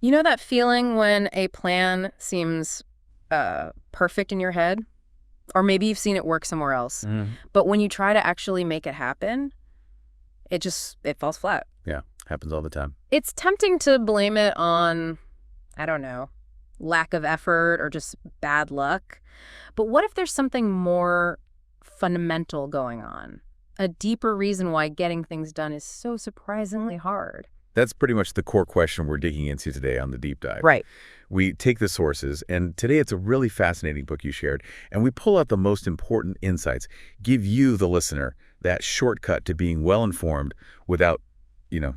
You know that feeling when a plan seems perfect in your head? Or maybe you've seen it work somewhere else. But when you try to actually make it happen, it falls flat. Yeah, happens all the time. It's tempting to blame it on, I don't know, lack of effort or just bad luck. But what if there's something more fundamental going on? A deeper reason why getting things done is so surprisingly hard. That's pretty much the core question we're digging into today on the deep dive. Right. We take the sources, and today it's a really fascinating book you shared, and we pull out the most important insights, give you, the listener, that shortcut to being well-informed without,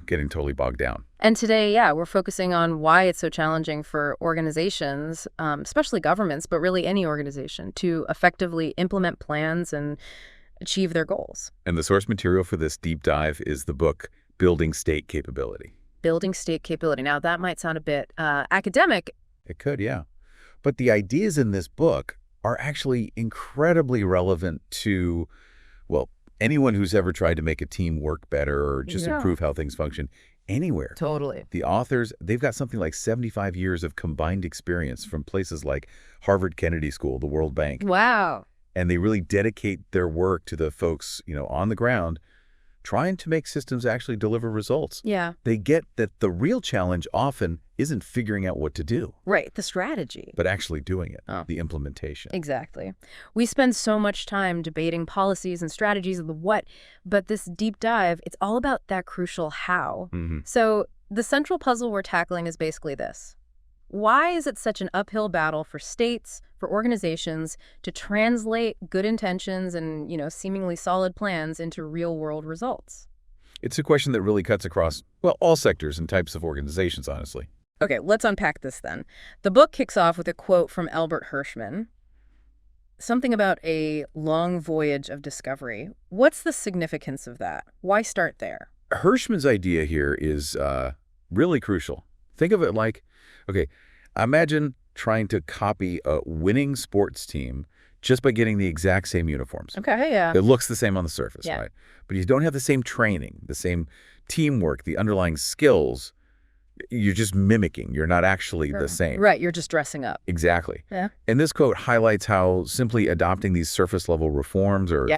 getting totally bogged down. And today, we're focusing on why it's so challenging for organizations, especially governments, but really any organization, to effectively implement plans and achieve their goals. And the source material for this deep dive is the book Building State Capability. Building state capability. Now, that might sound a bit academic. It could, yeah. But the ideas in this book are actually incredibly relevant to, anyone who's ever tried to make a team work better or just improve how things function anywhere. Totally. The authors, they've got something like 75 years of combined experience from places like Harvard Kennedy School, the World Bank. Wow. And they really dedicate their work to the folks, on the ground trying to make systems actually deliver results. Yeah. They get that the real challenge often isn't figuring out what to do. Right, the strategy. But actually doing it, the implementation. Exactly. We spend so much time debating policies and strategies of the what, but this deep dive, it's all about that crucial how. So the central puzzle we're tackling is basically this. Why is it such an uphill battle for states, for organizations, to translate good intentions and, seemingly solid plans into real-world results? It's a question that really cuts across, all sectors and types of organizations, honestly. Okay, let's unpack this then. The book kicks off with a quote from Albert Hirschman, something about a long voyage of discovery. What's the significance of that? Why start there? Hirschman's idea here is really crucial. Think of it like, imagine trying to copy a winning sports team just by getting the exact same uniforms. Okay, yeah. It looks the same on the surface, right? But you don't have the same training, the same teamwork, the underlying skills. You're just mimicking. You're not actually the same. Right, you're just dressing up. Exactly. Yeah. And this quote highlights how simply adopting these surface-level reforms or,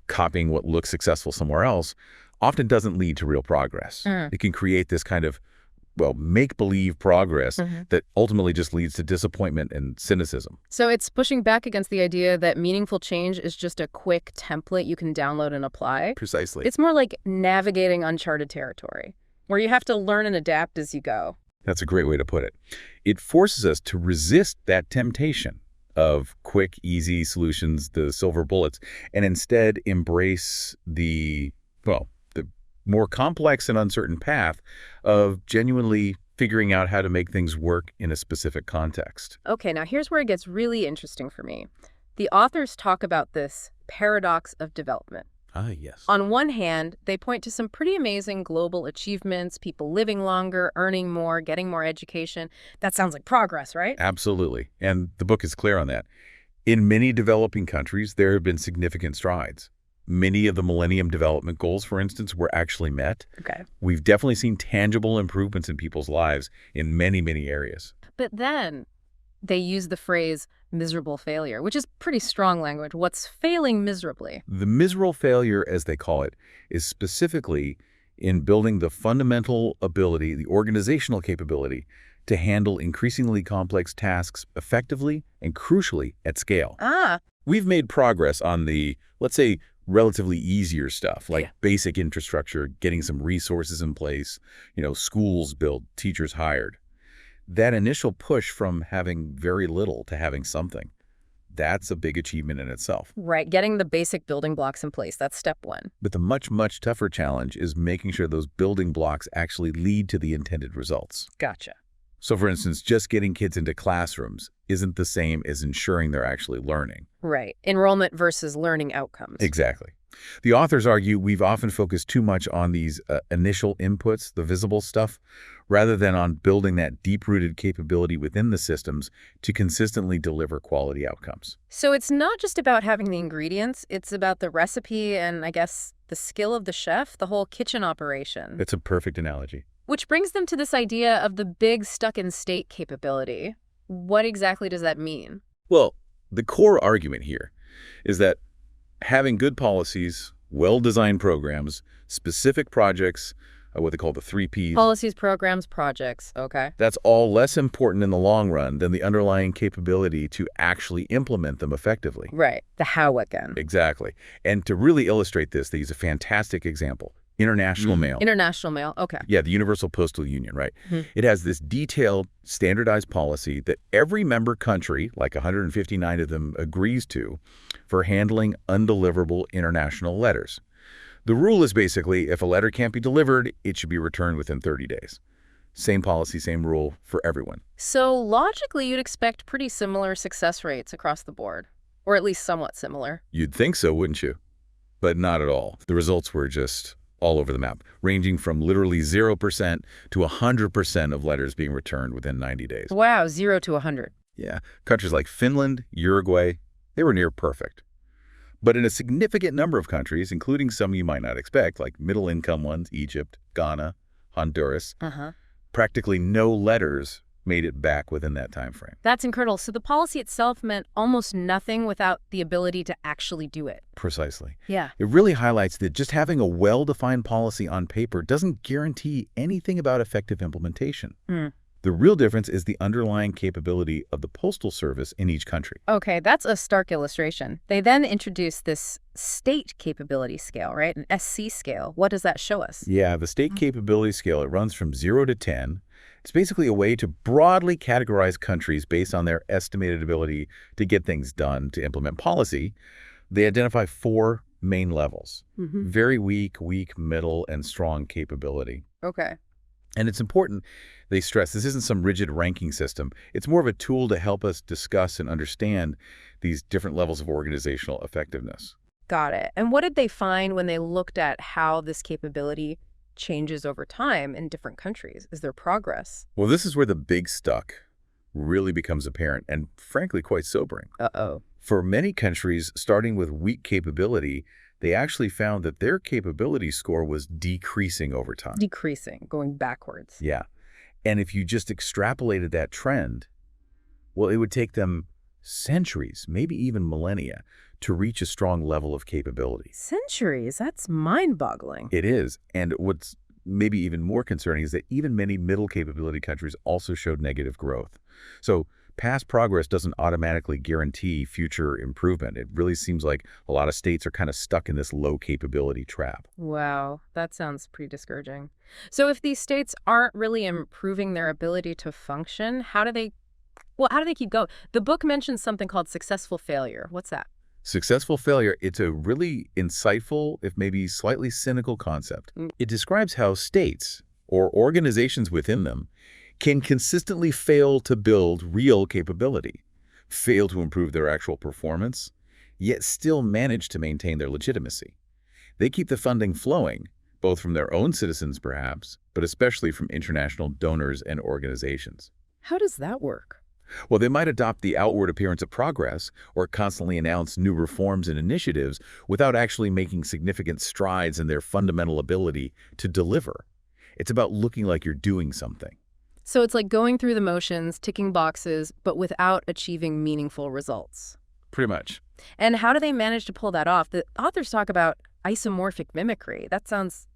copying what looks successful somewhere else often doesn't lead to real progress. It can create this kind of make-believe progress that ultimately just leads to disappointment and cynicism. So it's pushing back against the idea that meaningful change is just a quick template you can download and apply. Precisely. It's more like navigating uncharted territory, where you have to learn and adapt as you go. That's a great way to put it. It forces us to resist that temptation of quick, easy solutions, the silver bullets, and instead embrace the more complex and uncertain path of genuinely figuring out how to make things work in a specific context. Okay, now here's where it gets really interesting for me. The authors talk about this paradox of development. Ah, yes. On one hand, they point to some pretty amazing global achievements, people living longer, earning more, getting more education. That sounds like progress, right? Absolutely. And the book is clear on that. In many developing countries, there have been significant strides. Many of the Millennium Development Goals, for instance, were actually met. Okay. We've definitely seen tangible improvements in people's lives in many, many areas. But then they use the phrase miserable failure, which is pretty strong language. What's failing miserably? The miserable failure, as they call it, is specifically in building the fundamental ability, the organizational capability, to handle increasingly complex tasks effectively and crucially at scale. We've made progress on the, let's say, relatively easier stuff like basic infrastructure, getting some resources in place, schools built, teachers hired. That initial push from having very little to having something, that's a big achievement in itself. Right, getting the basic building blocks in place, that's step one. But the much, much tougher challenge is making sure those building blocks actually lead to the intended results. Gotcha. So for instance, just getting kids into classrooms isn't the same as ensuring they're actually learning. Right. Enrollment versus learning outcomes. Exactly. The authors argue we've often focused too much on these initial inputs, the visible stuff, rather than on building that deep-rooted capability within the systems to consistently deliver quality outcomes. So it's not just about having the ingredients, it's about the recipe and, I guess, the skill of the chef, the whole kitchen operation. It's a perfect analogy. Which brings them to this idea of the big stuck-in-state capability. What exactly does that mean? Well, the core argument here is that having good policies, well-designed programs, specific projects, what they call the 3Ps. Policies, programs, projects. Okay. That's all less important in the long run than the underlying capability to actually implement them effectively. Right. The how again. Exactly. And to really illustrate this, they use a fantastic example. International mail. International mail. Okay. Yeah, the Universal Postal Union, right? It has this detailed, standardized policy that every member country, like 159 of them, agrees to for handling undeliverable international letters. The rule is basically, if a letter can't be delivered, it should be returned within 30 days. Same policy, same rule for everyone. So logically, you'd expect pretty similar success rates across the board, or at least somewhat similar. You'd think so, wouldn't you? But not at all. The results were just all over the map, ranging from literally 0% to 100% of letters being returned within 90 days. Wow, 0 to 100. Yeah, countries like Finland, Uruguay, they were near perfect. But in a significant number of countries, including some you might not expect, like middle-income ones, Egypt, Ghana, Honduras, practically no letters made it back within that time frame. That's incredible. So the policy itself meant almost nothing without the ability to actually do it. Precisely. Yeah. It really highlights that just having a well-defined policy on paper doesn't guarantee anything about effective implementation. The real difference is the underlying capability of the postal service in each country. Okay, that's a stark illustration. They then introduced this state capability scale, right? An SC scale. What does that show us? Yeah, the state capability scale, it runs from 0 to 10. It's basically a way to broadly categorize countries based on their estimated ability to get things done, to implement policy. They identify 4 main levels. Very weak, middle, and strong capability. Okay. And it's important, they stress, this isn't some rigid ranking system. It's more of a tool to help us discuss and understand these different levels of organizational effectiveness. Got it. And what did they find when they looked at how this capability changes over time in different countries? Is there progress? Well, this is where the big stuck really becomes apparent and, frankly, quite sobering. Uh-oh. For many countries, starting with weak capability, they actually found that their capability score was decreasing over time. Decreasing, going backwards. Yeah. And if you just extrapolated that trend, well, it would take them centuries, maybe even millennia, to reach a strong level of capability. Centuries? That's mind-boggling. It is. And what's maybe even more concerning is that even many middle capability countries also showed negative growth. So past progress doesn't automatically guarantee future improvement. It really seems like a lot of states are kind of stuck in this low capability trap. Wow, that sounds pretty discouraging. So if these states aren't really improving their ability to function, how do they keep going? The book mentions something called successful failure. What's that? Successful failure, it's a really insightful, if maybe slightly cynical concept. It describes how states, or organizations within them, can consistently fail to build real capability, fail to improve their actual performance, yet still manage to maintain their legitimacy. They keep the funding flowing, both from their own citizens perhaps, but especially from international donors and organizations. How does that work? Well, they might adopt the outward appearance of progress or constantly announce new reforms and initiatives without actually making significant strides in their fundamental ability to deliver. It's about looking like you're doing something. So it's like going through the motions, ticking boxes, but without achieving meaningful results. Pretty much. And how do they manage to pull that off? The authors talk about isomorphic mimicry. That sounds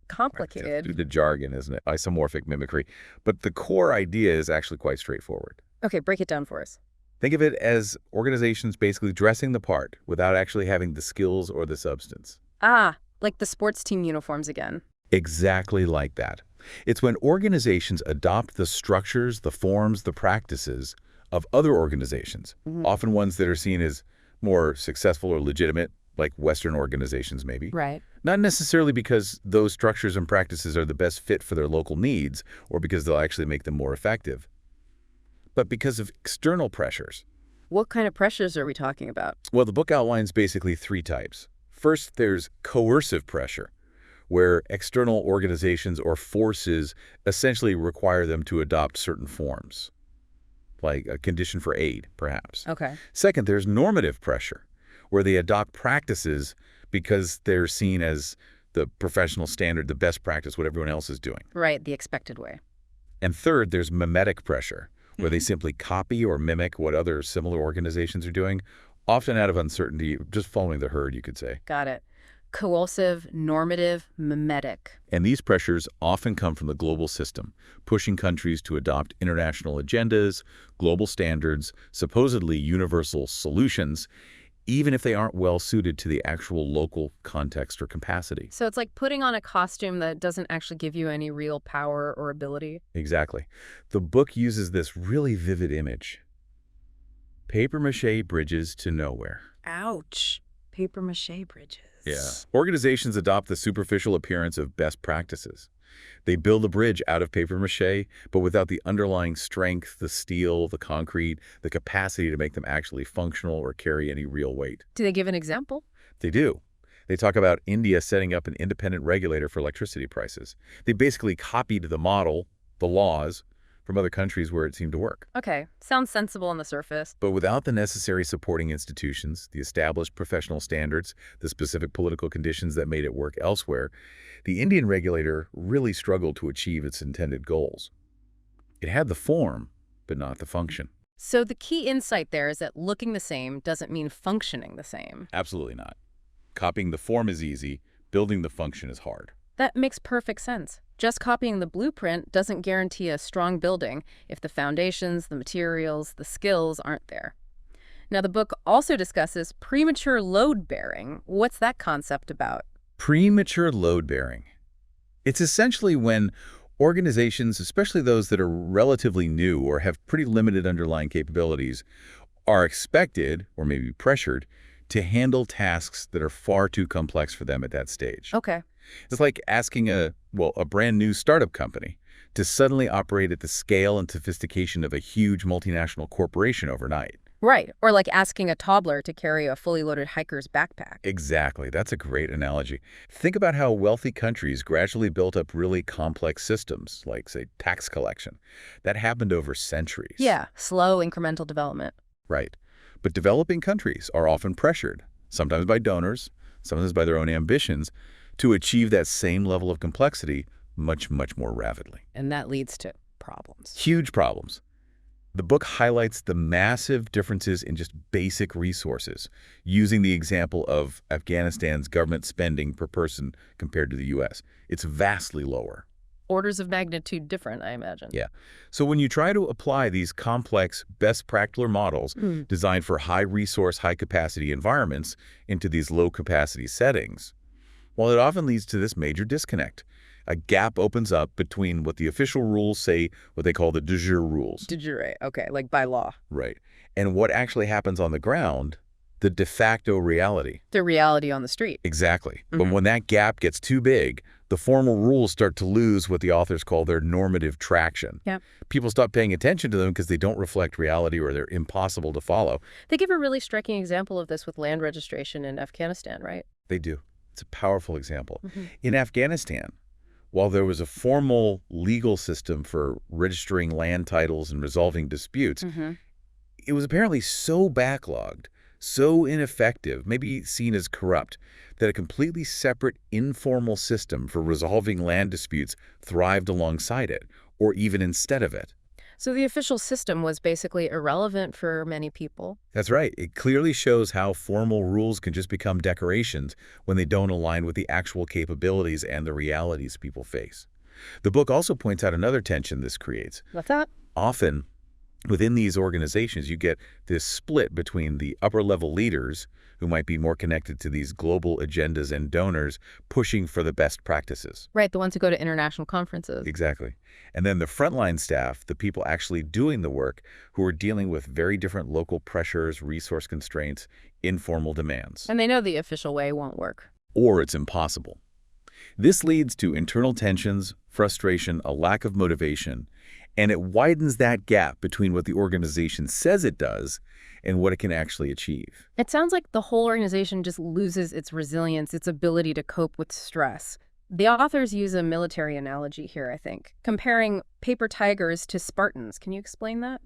complicated. Right. The jargon, isn't it? Isomorphic mimicry. But the core idea is actually quite straightforward. Okay, break it down for us. Think of it as organizations basically dressing the part without actually having the skills or the substance. Ah, like the sports team uniforms again. Exactly like that. It's when organizations adopt the structures, the forms, the practices of other organizations, often ones that are seen as more successful or legitimate, like Western organizations maybe. Right. Not necessarily because those structures and practices are the best fit for their local needs or because they'll actually make them more effective, but because of external pressures. What kind of pressures are we talking about? Well, the book outlines basically 3 types. First, there's coercive pressure, where external organizations or forces essentially require them to adopt certain forms, like a condition for aid, perhaps. Okay. Second, there's normative pressure, where they adopt practices because they're seen as the professional standard, the best practice, what everyone else is doing. Right, the expected way. And third, there's mimetic pressure, where they simply copy or mimic what other similar organizations are doing, often out of uncertainty, just following the herd, you could say. Got it. Coercive, normative, mimetic. And these pressures often come from the global system, pushing countries to adopt international agendas, global standards, supposedly universal solutions, even if they aren't well suited to the actual local context or capacity. So it's like putting on a costume that doesn't actually give you any real power or ability. Exactly. The book uses this really vivid image. Papier-mâché bridges to nowhere. Ouch. Papier-mâché bridges. Yeah. Organizations adopt the superficial appearance of best practices. They build a bridge out of papier-mâché, but without the underlying strength, the steel, the concrete, the capacity to make them actually functional or carry any real weight. Do they give an example? They do. They talk about India setting up an independent regulator for electricity prices. They basically copied the model, the laws, from other countries where it seemed to work. Okay, sounds sensible on the surface. But without the necessary supporting institutions, the established professional standards, the specific political conditions that made it work elsewhere, the Indian regulator really struggled to achieve its intended goals. It had the form, but not the function. So the key insight there is that looking the same doesn't mean functioning the same. Absolutely not. Copying the form is easy, building the function is hard. That makes perfect sense. Just copying the blueprint doesn't guarantee a strong building if the foundations, the materials, the skills aren't there. Now, the book also discusses premature load-bearing. What's that concept about? Premature load-bearing. It's essentially when organizations, especially those that are relatively new or have pretty limited underlying capabilities, are expected, or maybe pressured, to handle tasks that are far too complex for them at that stage. Okay. It's like asking a brand new startup company to suddenly operate at the scale and sophistication of a huge multinational corporation overnight. Right. Or like asking a toddler to carry a fully loaded hiker's backpack. Exactly. That's a great analogy. Think about how wealthy countries gradually built up really complex systems, like, say, tax collection. That happened over centuries. Yeah, slow incremental development. Right. But developing countries are often pressured, sometimes by donors, sometimes by their own ambitions, to achieve that same level of complexity much, much more rapidly. And that leads to problems. Huge problems. The book highlights the massive differences in just basic resources, using the example of Afghanistan's government spending per person compared to the U.S. It's vastly lower. Orders of magnitude different, I imagine. Yeah. So when you try to apply these complex, best practical models designed for high-resource, high-capacity environments into these low-capacity settings, well, it often leads to this major disconnect. A gap opens up between what the official rules say, what they call the de jure rules. De jure, okay, like by law. Right. And what actually happens on the ground, the de facto reality. The reality on the street. Exactly. But when that gap gets too big, the formal rules start to lose what the authors call their normative traction. Yeah. People stop paying attention to them because they don't reflect reality or they're impossible to follow. They give a really striking example of this with land registration in Afghanistan, right? They do. It's a powerful example. In Afghanistan, while there was a formal legal system for registering land titles and resolving disputes, it was apparently so backlogged, so ineffective, maybe seen as corrupt, that a completely separate informal system for resolving land disputes thrived alongside it, or even instead of it. So the official system was basically irrelevant for many people. That's right. It clearly shows how formal rules can just become decorations when they don't align with the actual capabilities and the realities people face. The book also points out another tension this creates. What's that? Often, within these organizations, you get this split between the upper-level leaders, who might be more connected to these global agendas and donors pushing for the best practices. Right, the ones who go to international conferences. Exactly. And then the frontline staff, the people actually doing the work, who are dealing with very different local pressures, resource constraints, informal demands. And they know the official way won't work. Or it's impossible. This leads to internal tensions, frustration, a lack of motivation, and it widens that gap between what the organization says it does and what it can actually achieve. It sounds like the whole organization just loses its resilience, its ability to cope with stress. The authors use a military analogy here, I think, comparing paper tigers to Spartans. Can you explain that?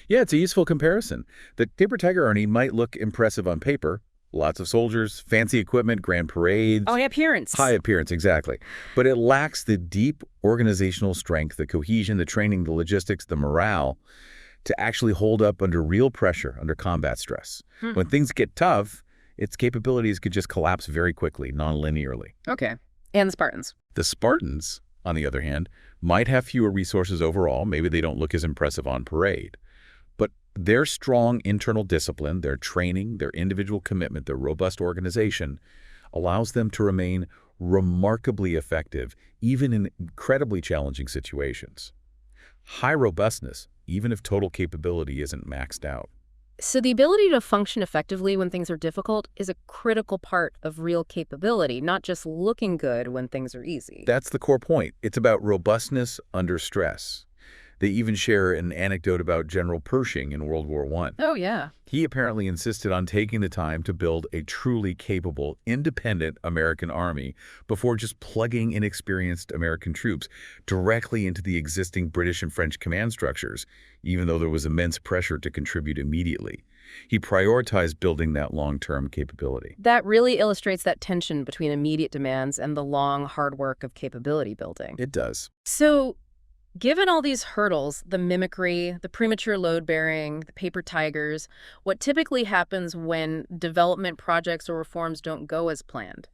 Yeah, it's a useful comparison. The paper tiger army might look impressive on paper, Lots of soldiers, fancy equipment, grand parades. Oh, appearance. High appearance, exactly. But it lacks the deep organizational strength, the cohesion, the training, the logistics, the morale to actually hold up under real pressure, under combat stress. When things get tough, its capabilities could just collapse very quickly, non-linearly. Okay. And the Spartans. The Spartans, on the other hand, might have fewer resources overall. Maybe they don't look as impressive on parade. But their strong internal discipline, their training, their individual commitment, their robust organization allows them to remain remarkably effective, even in incredibly challenging situations. High robustness, even if total capability isn't maxed out. So the ability to function effectively when things are difficult is a critical part of real capability, not just looking good when things are easy. That's the core point. It's about robustness under stress. They even share an anecdote about General Pershing in World War I. Oh, yeah. He apparently insisted on taking the time to build a truly capable, independent American army before just plugging inexperienced American troops directly into the existing British and French command structures, even though there was immense pressure to contribute immediately. He prioritized building that long-term capability. That really illustrates that tension between immediate demands and the long, hard work of capability building. It does. So, given all these hurdles, the mimicry, the premature load-bearing, the paper tigers, what typically happens when development projects or reforms don't go as planned?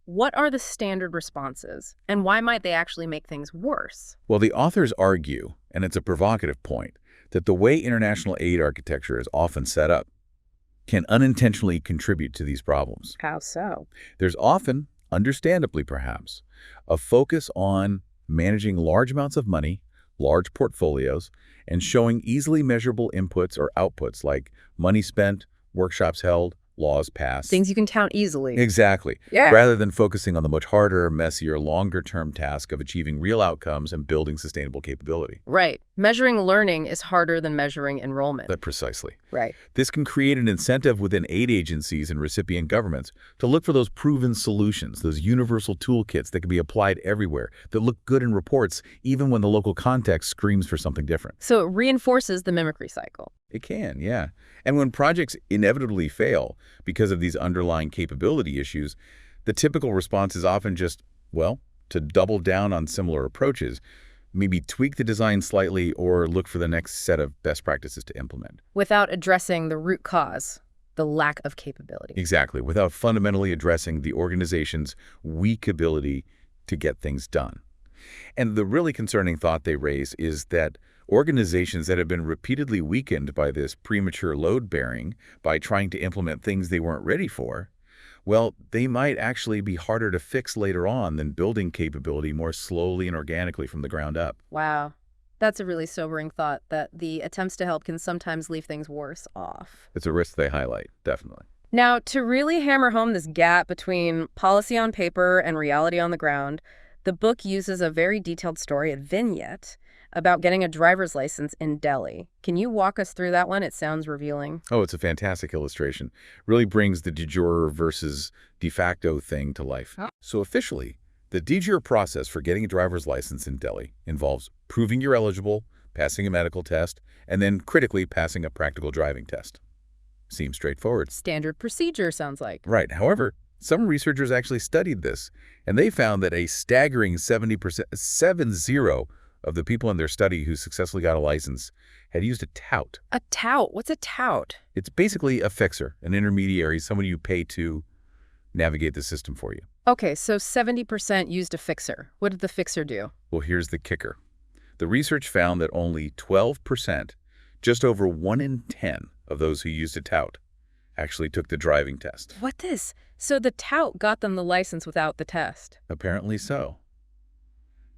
What are the standard responses, and why might they actually make things worse? Well, the authors argue, and it's a provocative point, that the way international aid architecture is often set up can unintentionally contribute to these problems. How so? There's often, understandably perhaps, a focus on managing large amounts of money, large portfolios, and showing easily measurable inputs or outputs like money spent, workshops held, laws passed. Things you can count easily. Exactly. Yeah. Rather than focusing on the much harder, messier, longer-term task of achieving real outcomes and building sustainable capability. Right. Measuring learning is harder than measuring enrollment. Precisely. Right. This can create an incentive within aid agencies and recipient governments to look for those proven solutions, those universal toolkits that can be applied everywhere, that look good in reports even when the local context screams for something different. So it reinforces the mimicry cycle. It can, yeah. And when projects inevitably fail because of these underlying capability issues, the typical response is often just, well, to double down on similar approaches, maybe tweak the design slightly or look for the next set of best practices to implement. Without addressing the root cause, the lack of capability. Exactly, without fundamentally addressing the organization's weak ability to get things done. And the really concerning thought they raise is that organizations that have been repeatedly weakened by this premature load-bearing, by trying to implement things they weren't ready for, well, they might actually be harder to fix later on than building capability more slowly and organically from the ground up. Wow. That's a really sobering thought, that the attempts to help can sometimes leave things worse off. It's a risk they highlight, definitely. Now, to really hammer home this gap between policy on paper and reality on the ground, the book uses a very detailed story, a vignette, about getting a driver's license in Delhi. Can you walk us through that one? It sounds revealing. Oh, it's a fantastic illustration. Really brings the de jure versus de facto thing to life. Oh. So officially, the de jure process for getting a driver's license in Delhi involves proving you're eligible, passing a medical test, and then critically passing a practical driving test. Seems straightforward. Standard procedure, sounds like. Right. However, some researchers actually studied this, and they found that a staggering 70% of the people in their study who successfully got a license had used a tout. A tout? What's a tout? It's basically a fixer, an intermediary, someone you pay to navigate the system for you. Okay, so 70% used a fixer. What did the fixer do? Well, here's the kicker. The research found that only 12%, just over 1 in 10 of those who used a tout, actually took the driving test. What this? So the tout got them the license without the test? Apparently so.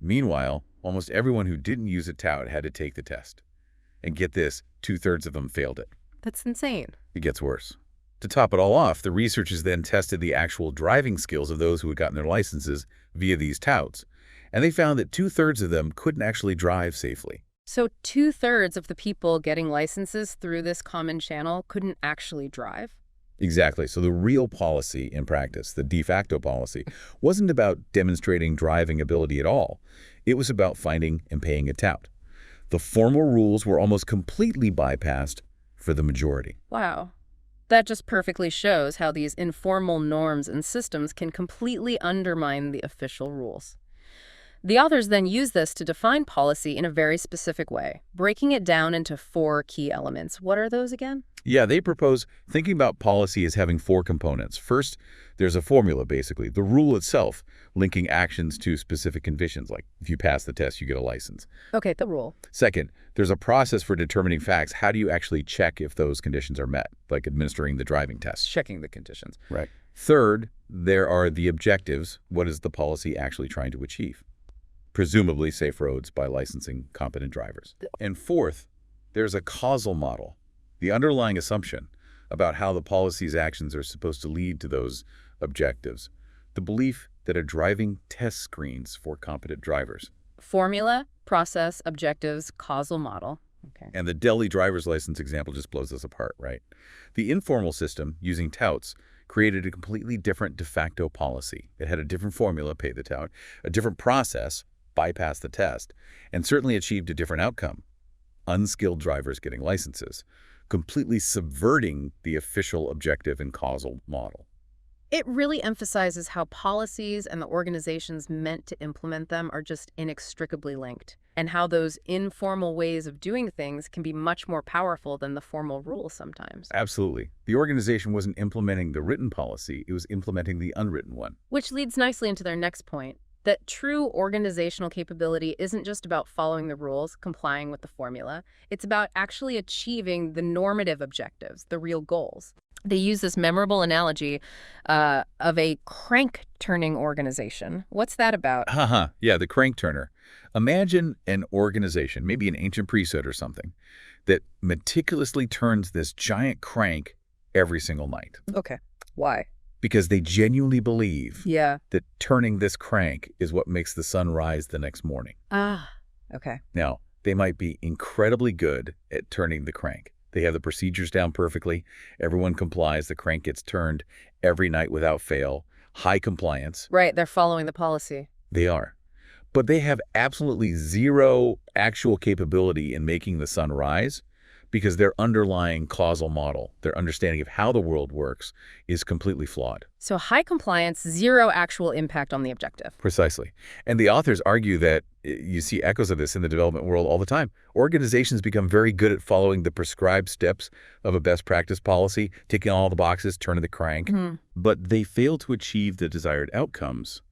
Meanwhile, almost everyone who didn't use a tout had to take the test. And get this, 2/3 of them failed it. That's insane. It gets worse. To top it all off, the researchers then tested the actual driving skills of those who had gotten their licenses via these touts, and they found that 2/3 of them couldn't actually drive safely. So 2/3 of the people getting licenses through this common channel couldn't actually drive? Exactly. So the real policy in practice, the de facto policy, wasn't about demonstrating driving ability at all. It was about finding and paying a tout. The formal rules were almost completely bypassed for the majority. Wow. That just perfectly shows how these informal norms and systems can completely undermine the official rules. The authors then use this to define policy in a very specific way, breaking it down into 4 key elements. What are those again? Yeah, they propose thinking about policy as having 4 components. First, there's a formula, basically, the rule itself, linking actions to specific conditions, like if you pass the test, you get a license. Okay, the rule. Second, there's a process for determining facts. How do you actually check if those conditions are met, like administering the driving test? Checking the conditions. Right. Third, there are the objectives. What is the policy actually trying to achieve? Presumably safe roads by licensing competent drivers. And fourth, there's a causal model, the underlying assumption about how the policy's actions are supposed to lead to those objectives, the belief that a driving test screens for competent drivers. Formula, process, objectives, causal model. Okay. And the Delhi driver's license example just blows this apart, right? The informal system, using touts, created a completely different de facto policy. It had a different formula, pay the tout, a different process, bypass the test, and certainly achieved a different outcome, unskilled drivers getting licenses, completely subverting the official objective and causal model. It really emphasizes how policies and the organizations meant to implement them are just inextricably linked, and how those informal ways of doing things can be much more powerful than the formal rules sometimes. Absolutely. The organization wasn't implementing the written policy, it was implementing the unwritten one. Which leads nicely into their next point, that true organizational capability isn't just about following the rules, complying with the formula. It's about actually achieving the normative objectives, the real goals. They use this memorable analogy of a crank-turning organization. What's that about? Yeah, the crank turner. Imagine an organization, maybe an ancient priesthood or something, that meticulously turns this giant crank every single night. Okay. Why? Because they genuinely believe Yeah. that turning this crank is what makes the sun rise the next morning. Ah, okay. Now, they might be incredibly good at turning the crank. They have the procedures down perfectly. Everyone complies. The crank gets turned every night without fail. High compliance. Right, they're following the policy. They are. But they have absolutely zero actual capability in making the sun rise because their underlying causal model, their understanding of how the world works, is completely flawed. So high compliance, zero actual impact on the objective. Precisely. And the authors argue that you see echoes of this in the development world all the time. Organizations become very good at following the prescribed steps of a best practice policy, ticking all the boxes, turning the crank, but they fail to achieve the desired outcomes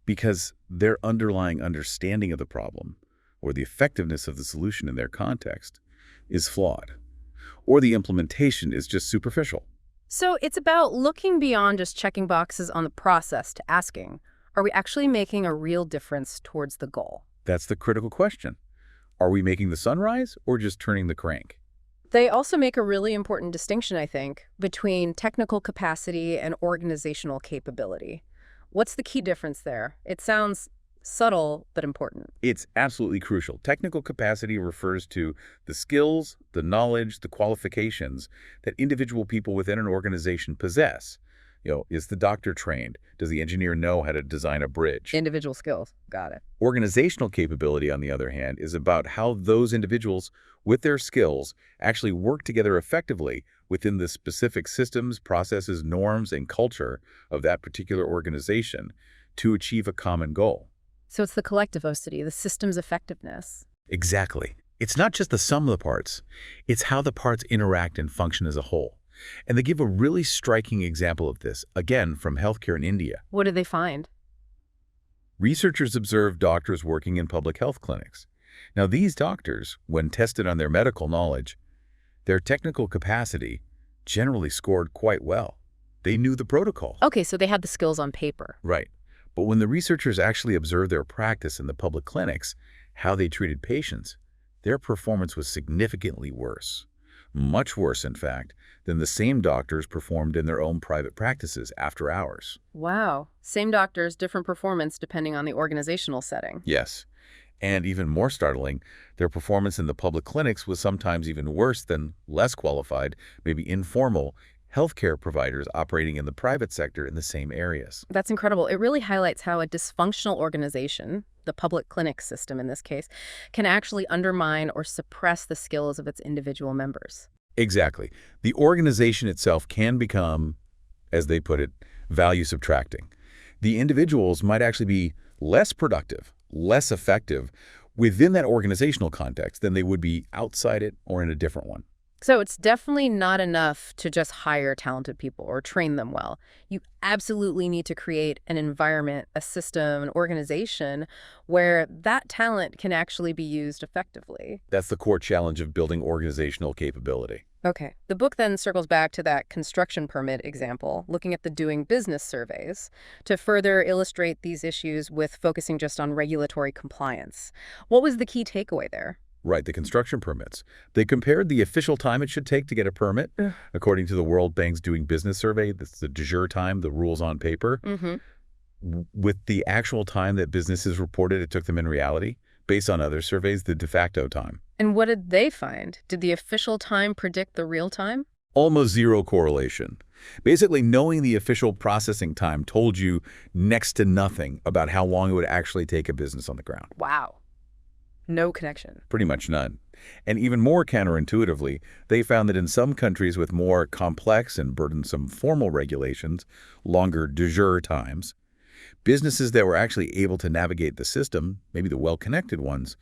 because their underlying understanding of the problem or the effectiveness of the solution in their context is flawed, or the implementation is just superficial. So it's about looking beyond just checking boxes on the process to asking, are we actually making a real difference towards the goal? That's the critical question. Are we making the sun rise or just turning the crank? They also make a really important distinction, I think, between technical capacity and organizational capability. What's the key difference there? It sounds subtle, but important. It's absolutely crucial. Technical capacity refers to the skills, the knowledge, the qualifications that individual people within an organization possess. Is the doctor trained? Does the engineer know how to design a bridge? Individual skills. Got it. Organizational capability, on the other hand, is about how those individuals with their skills actually work together effectively within the specific systems, processes, norms, and culture of that particular organization to achieve a common goal. So it's the collectivity, the system's effectiveness. Exactly. It's not just the sum of the parts. It's how the parts interact and function as a whole. And they give a really striking example of this, again, from healthcare in India. What did they find? Researchers observed doctors working in public health clinics. Now, these doctors, when tested on their medical knowledge, their technical capacity generally scored quite well. They knew the protocol. Okay, so they had the skills on paper. Right. But when the researchers actually observed their practice in the public clinics, how they treated patients, their performance was significantly worse. Much worse, in fact, than the same doctors performed in their own private practices after hours. Wow. Same doctors, different performance depending on the organizational setting. Yes. And even more startling, their performance in the public clinics was sometimes even worse than less qualified, maybe informal, healthcare providers operating in the private sector in the same areas. That's incredible. It really highlights how a dysfunctional organization, the public clinic system in this case, can actually undermine or suppress the skills of its individual members. Exactly. The organization itself can become, as they put it, value subtracting. The individuals might actually be less productive, less effective within that organizational context than they would be outside it or in a different one. So it's definitely not enough to just hire talented people or train them well. You absolutely need to create an environment, a system, an organization where that talent can actually be used effectively. That's the core challenge of building organizational capability. Okay. The book then circles back to that construction permit example, looking at the doing business surveys to further illustrate these issues with focusing just on regulatory compliance. What was the key takeaway there? Right, the construction permits. They compared the official time it should take to get a permit, Ugh. according to the World Bank's Doing Business survey, that's the de jure time, the rules on paper, with the actual time that businesses reported it took them in reality, based on other surveys, the de facto time. And what did they find? Did the official time predict the real time? Almost zero correlation. Basically, knowing the official processing time told you next to nothing about how long it would actually take a business on the ground. Wow. No connection. Pretty much none. And even more counterintuitively, they found that in some countries with more complex and burdensome formal regulations, longer de jure times, businesses that were actually able to navigate the system, maybe the well-connected ones,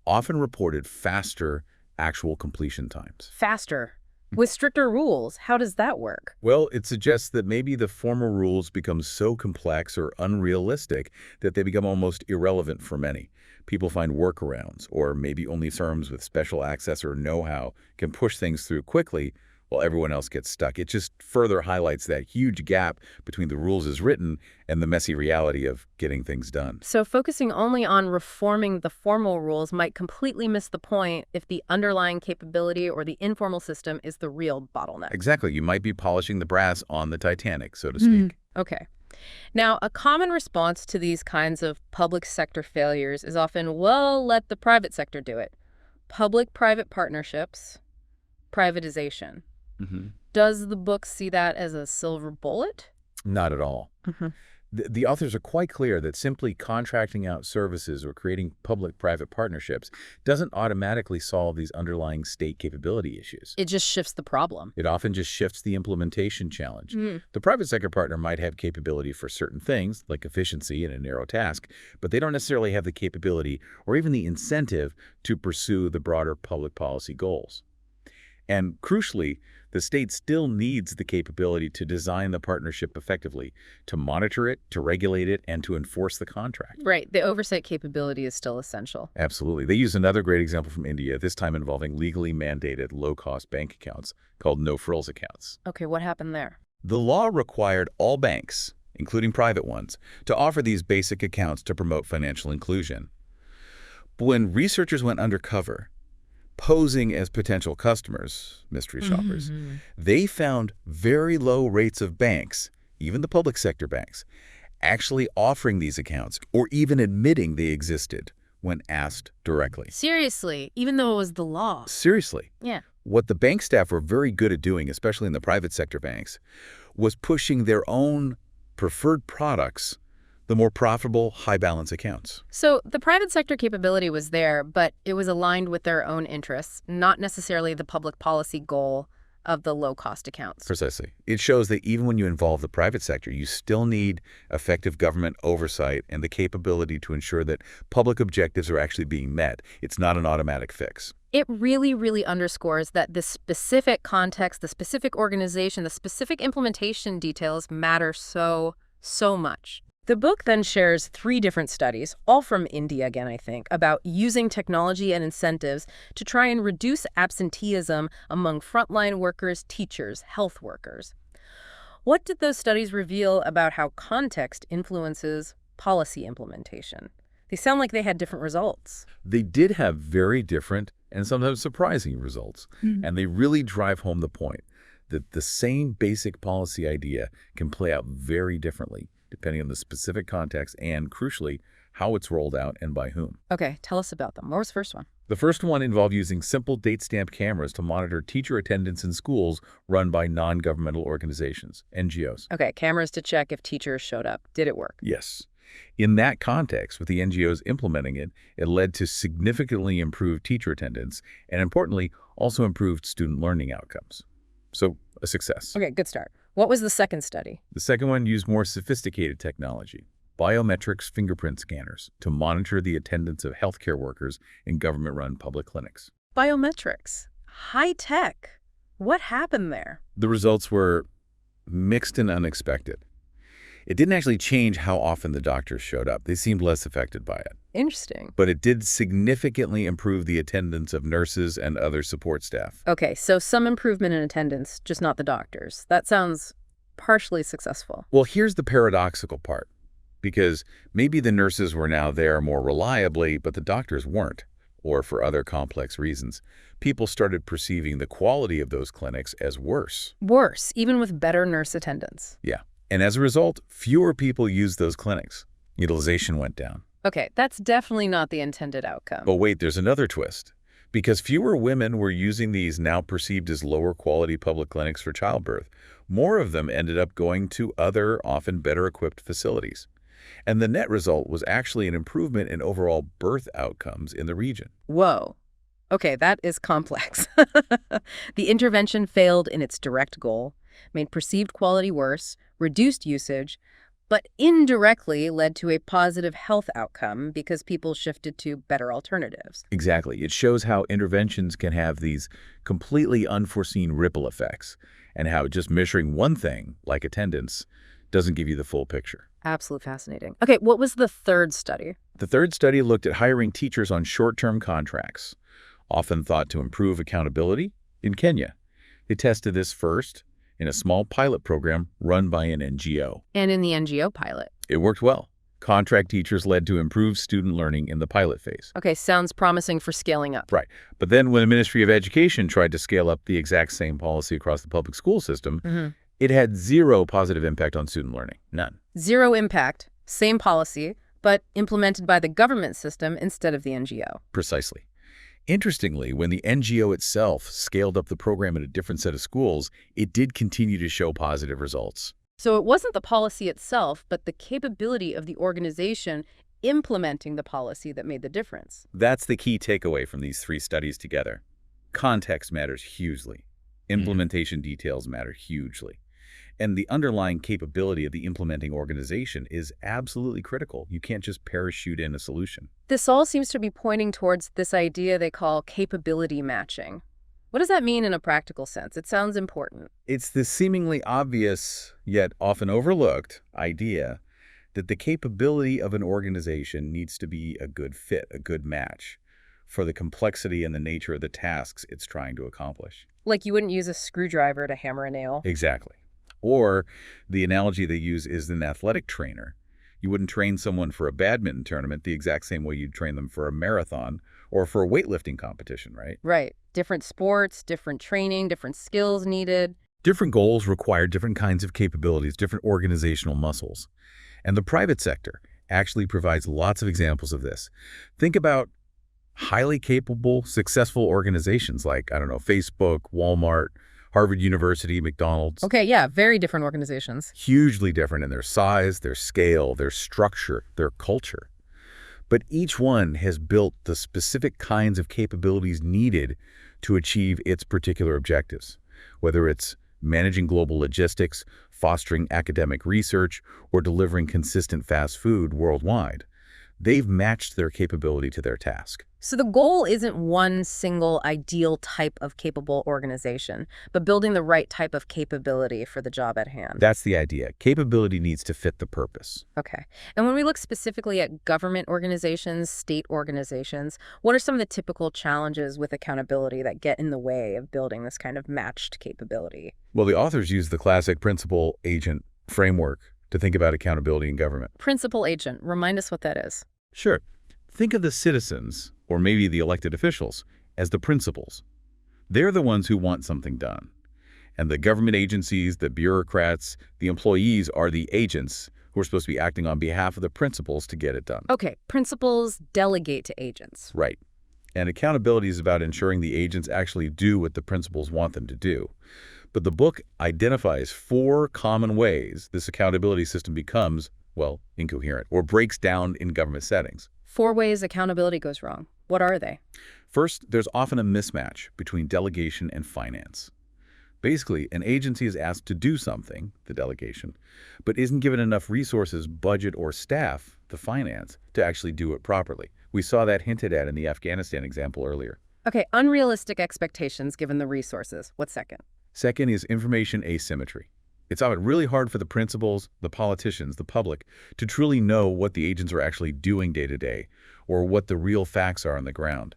often reported faster actual completion times. Faster. With stricter rules, how does that work? Well, it suggests that maybe the formal rules become so complex or unrealistic that they become almost irrelevant for many. People find workarounds, or maybe only firms with special access or know-how can push things through quickly while everyone else gets stuck. It just further highlights that huge gap between the rules as written and the messy reality of getting things done. So focusing only on reforming the formal rules might completely miss the point if the underlying capability or the informal system is the real bottleneck. Exactly. You might be polishing the brass on the Titanic, so to speak. Okay. Now, a common response to these kinds of public sector failures is often, well, let the private sector do it. Public-private partnerships, privatization. Does the book see that as a silver bullet? Not at all. The authors are quite clear that simply contracting out services or creating public-private partnerships doesn't automatically solve these underlying state capability issues. It just shifts the problem. It often just shifts the implementation challenge. The private sector partner might have capability for certain things, like efficiency in a narrow task, but they don't necessarily have the capability or even the incentive to pursue the broader public policy goals. And crucially, the state still needs the capability to design the partnership effectively, to monitor it, to regulate it, and to enforce the contract. Right. The oversight capability is still essential. Absolutely. They use another great example from India, this time involving legally mandated low-cost bank accounts called no-frills accounts. Okay, what happened there? The law required all banks, including private ones, to offer these basic accounts to promote financial inclusion. But when researchers went undercover, posing as potential customers, mystery shoppers, they found very low rates of banks, even the public sector banks, actually offering these accounts or even admitting they existed when asked directly. Seriously, even though it was the law. Seriously. Yeah. What the bank staff were very good at doing, especially in the private sector banks, was pushing their own preferred products, the more profitable, high-balance accounts. So the private sector capability was there, but it was aligned with their own interests, not necessarily the public policy goal of the low-cost accounts. Precisely. It shows that even when you involve the private sector, you still need effective government oversight and the capability to ensure that public objectives are actually being met. It's not an automatic fix. It really, really underscores that the specific context, the specific organization, the specific implementation details matter so much. The book then shares 3 different studies, all from India again, I think, about using technology and incentives to try and reduce absenteeism among frontline workers, teachers, health workers. What did those studies reveal about how context influences policy implementation? They sound like they had different results. They did have very different and sometimes surprising results, and they really drive home the point that the same basic policy idea can play out very differently, depending on the specific context and, crucially, how it's rolled out and by whom. Okay, tell us about them. What was the first one? The first one involved using simple date-stamped cameras to monitor teacher attendance in schools run by non-governmental organizations, NGOs. Okay, cameras to check if teachers showed up. Did it work? Yes. In that context, with the NGOs implementing it, it led to significantly improved teacher attendance and, importantly, also improved student learning outcomes. So, a success. Okay, good start. What was the second study? The second one used more sophisticated technology, biometrics fingerprint scanners, to monitor the attendance of healthcare workers in government-run public clinics. Biometrics. High tech. What happened there? The results were mixed and unexpected. It didn't actually change how often the doctors showed up. They seemed less affected by it. Interesting. But it did significantly improve the attendance of nurses and other support staff. Okay, so some improvement in attendance, just not the doctors. That sounds partially successful. Well, here's the paradoxical part. Because maybe the nurses were now there more reliably, but the doctors weren't, or for other complex reasons. People started perceiving the quality of those clinics as worse. Worse, even with better nurse attendance. Yeah. And as a result, fewer people used those clinics. Utilization went down. Okay, that's definitely not the intended outcome. But wait, there's another twist. Because fewer women were using these now perceived as lower quality public clinics for childbirth, more of them ended up going to other, often better equipped facilities. And the net result was actually an improvement in overall birth outcomes in the region. Whoa. Okay, that is complex. The intervention failed in its direct goal, made perceived quality worse, reduced usage, but indirectly led to a positive health outcome because people shifted to better alternatives. Exactly. It shows how interventions can have these completely unforeseen ripple effects, and how just measuring one thing, like attendance, doesn't give you the full picture. Absolutely fascinating. Okay, what was the third study? The third study looked at hiring teachers on short-term contracts, often thought to improve accountability, in Kenya. They tested this first in a small pilot program run by an NGO. And in the NGO pilot? It worked well. Contract teachers led to improved student learning in the pilot phase. Okay, sounds promising for scaling up. Right. But then when the Ministry of Education tried to scale up the exact same policy across the public school system, it had zero positive impact on student learning. None. Zero impact, same policy, but implemented by the government system instead of the NGO. Precisely. Interestingly, when the NGO itself scaled up the program at a different set of schools, it did continue to show positive results. So it wasn't the policy itself, but the capability of the organization implementing the policy that made the difference. That's the key takeaway from these three studies together. Context matters hugely. Implementation details matter hugely. And the underlying capability of the implementing organization is absolutely critical. You can't just parachute in a solution. This all seems to be pointing towards this idea they call capability matching. What does that mean in a practical sense? It sounds important. It's the seemingly obvious, yet often overlooked, idea that the capability of an organization needs to be a good fit, a good match, for the complexity and the nature of the tasks it's trying to accomplish. Like you wouldn't use a screwdriver to hammer a nail. Exactly. Or the analogy they use is an athletic trainer. You wouldn't train someone for a badminton tournament the exact same way you'd train them for a marathon or for a weightlifting competition, right? Right. Different sports, different training, different skills needed. Different goals require different kinds of capabilities, different organizational muscles. And the private sector actually provides lots of examples of this. Think about highly capable, successful organizations like, I don't know, Facebook, Walmart, Harvard University, McDonald's. Okay, yeah, very different organizations. Hugely different in their size, their scale, their structure, their culture. But each one has built the specific kinds of capabilities needed to achieve its particular objectives, whether it's managing global logistics, fostering academic research, or delivering consistent fast food worldwide. They've matched their capability to their task. So the goal isn't one single ideal type of capable organization, but building the right type of capability for the job at hand. That's the idea. Capability needs to fit the purpose. Okay. And when we look specifically at government organizations, state organizations, what are some of the typical challenges with accountability that get in the way of building this kind of matched capability? Well, the authors use the classic principal-agent framework to think about accountability in government. Principal-agent, remind us what that is. Sure. Think of the citizens, or maybe the elected officials, as the principals. They're the ones who want something done. And the government agencies, the bureaucrats, the employees are the agents who are supposed to be acting on behalf of the principals to get it done. Okay, principals delegate to agents. Right. And accountability is about ensuring the agents actually do what the principals want them to do. But the book identifies 4 common ways this accountability system becomes well, incoherent, or breaks down in government settings. 4 ways accountability goes wrong. What are they? First, there's often a mismatch between delegation and finance. Basically, an agency is asked to do something, the delegation, but isn't given enough resources, budget, or staff, the finance, to actually do it properly. We saw that hinted at in the Afghanistan example earlier. Okay, unrealistic expectations given the resources. What's second? Second is information asymmetry. It's often really hard for the principals, the politicians, the public, to truly know what the agents are actually doing day to day, or what the real facts are on the ground.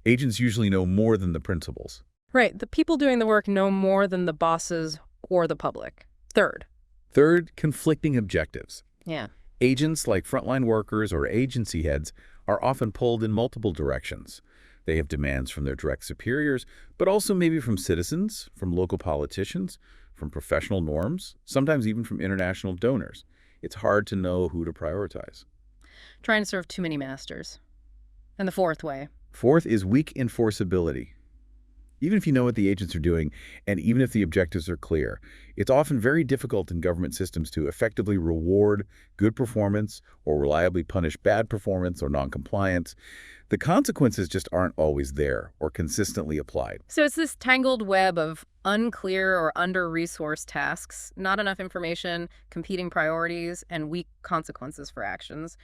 Agents usually know more than the principals. Right, the people doing the work know more than the bosses or the public. Third, conflicting objectives. Yeah. Agents, like frontline workers or agency heads, are often pulled in multiple directions. They have demands from their direct superiors, but also maybe from citizens, from local politicians, from professional norms, sometimes even from international donors. It's hard to know who to prioritize. Trying to serve too many masters. And the fourth way. Fourth is weak enforceability. Even if you know what the agents are doing, and even if the objectives are clear, it's often very difficult in government systems to effectively reward good performance or reliably punish bad performance or noncompliance. The consequences just aren't always there or consistently applied. So it's this tangled web of unclear or under-resourced tasks, not enough information, competing priorities, and weak consequences for actions.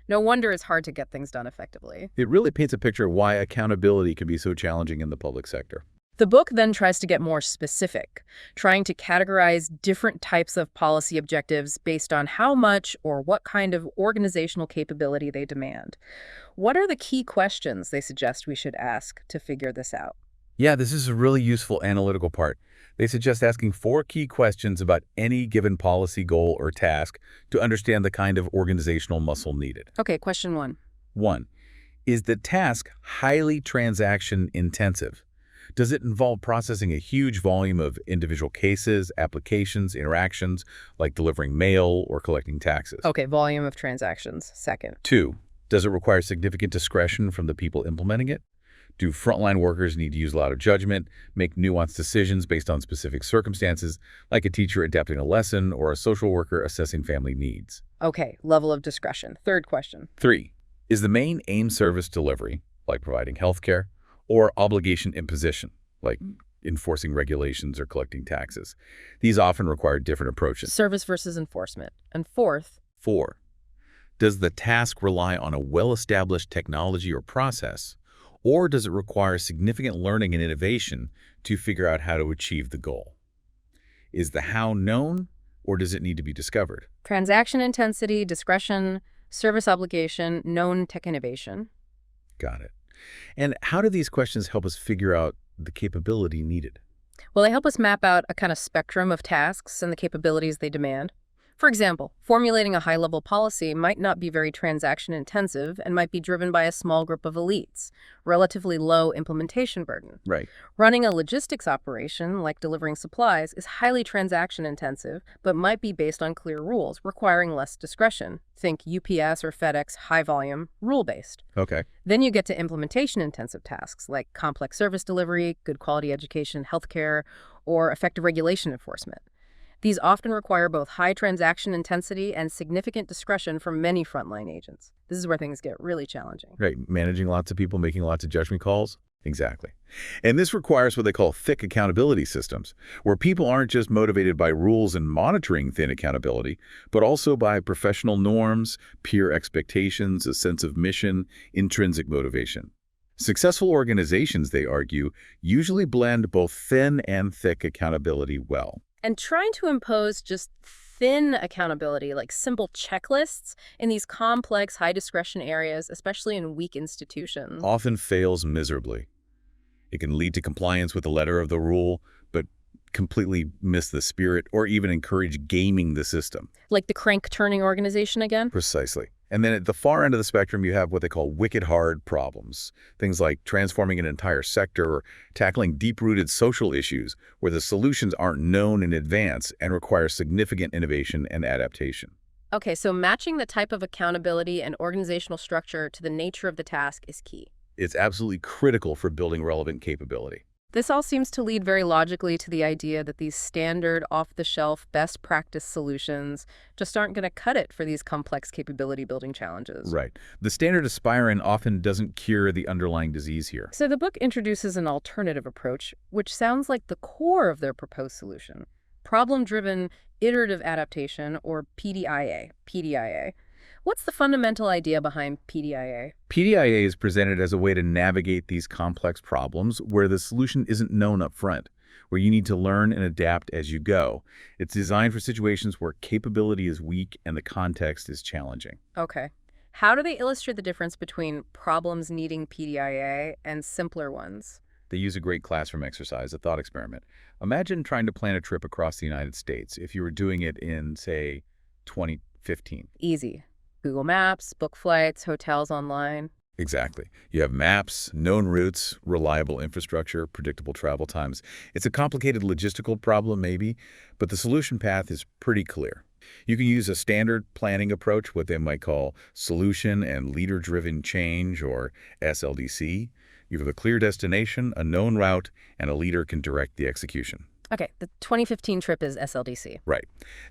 No wonder it's hard to get things done effectively. It really paints a picture of why accountability can be so challenging in the public sector. The book then tries to get more specific, trying to categorize different types of policy objectives based on how much or what kind of organizational capability they demand. What are the key questions they suggest we should ask to figure this out? Yeah, this is a really useful analytical part. They suggest asking 4 key questions about any given policy goal or task to understand the kind of organizational muscle needed. Okay, question 1. 1. Is the task highly transaction intensive? Does it involve processing a huge volume of individual cases, applications, interactions, like delivering mail or collecting taxes? Okay, volume of transactions. Second. 2. Does it require significant discretion from the people implementing it? Do frontline workers need to use a lot of judgment, make nuanced decisions based on specific circumstances, like a teacher adapting a lesson or a social worker assessing family needs? Okay, level of discretion. Third question. 3. Is the main aim service delivery, like providing health care, or obligation imposition, like enforcing regulations or collecting taxes? These often require different approaches. Service versus enforcement. And fourth. 4. Does the task rely on a well-established technology or process, or does it require significant learning and innovation to figure out how to achieve the goal? Is the how known, or does it need to be discovered? Transaction intensity, discretion, service obligation, known tech innovation. Got it. And how do these questions help us figure out the capability needed? Well, they help us map out a kind of spectrum of tasks and the capabilities they demand. For example, formulating a high-level policy might not be very transaction-intensive and might be driven by a small group of elites, relatively low implementation burden. Right. Running a logistics operation, like delivering supplies, is highly transaction-intensive, but might be based on clear rules, requiring less discretion. Think UPS or FedEx, high-volume, rule-based. Okay. Then you get to implementation-intensive tasks, like complex service delivery, good quality education, healthcare, or effective regulation enforcement. These often require both high transaction intensity and significant discretion from many frontline agents. This is where things get really challenging. Right. Managing lots of people, making lots of judgment calls. Exactly. And this requires what they call thick accountability systems, where people aren't just motivated by rules and monitoring thin accountability, but also by professional norms, peer expectations, a sense of mission, intrinsic motivation. Successful organizations, they argue, usually blend both thin and thick accountability well. And trying to impose just thin accountability, like simple checklists, in these complex, high-discretion areas, especially in weak institutions, often fails miserably. It can lead to compliance with the letter of the rule, but completely miss the spirit or even encourage gaming the system. Like the crank-turning organization again? Precisely. And then at the far end of the spectrum, you have what they call wicked hard problems. Things like transforming an entire sector or tackling deep-rooted social issues where the solutions aren't known in advance and require significant innovation and adaptation. Okay, so matching the type of accountability and organizational structure to the nature of the task is key. It's absolutely critical for building relevant capability. This all seems to lead very logically to the idea that these standard, off-the-shelf, best practice solutions just aren't going to cut it for these complex capability-building challenges. Right. The standard aspirant often doesn't cure the underlying disease here. So the book introduces an alternative approach, which sounds like the core of their proposed solution. Problem-Driven Iterative Adaptation, or PDIA. PDIA. What's the fundamental idea behind PDIA? PDIA is presented as a way to navigate these complex problems where the solution isn't known up front, where you need to learn and adapt as you go. It's designed for situations where capability is weak and the context is challenging. Okay. How do they illustrate the difference between problems needing PDIA and simpler ones? They use a great classroom exercise, a thought experiment. Imagine trying to plan a trip across the United States if you were doing it in, say, 2015. Easy. Google Maps, book flights, hotels online. Exactly. You have maps, known routes, reliable infrastructure, predictable travel times. It's a complicated logistical problem, maybe, but the solution path is pretty clear. You can use a standard planning approach, what they might call solution and leader-driven change, or SLDC. You have a clear destination, a known route, and a leader can direct the execution. Okay, the 2015 trip is SLDC. Right.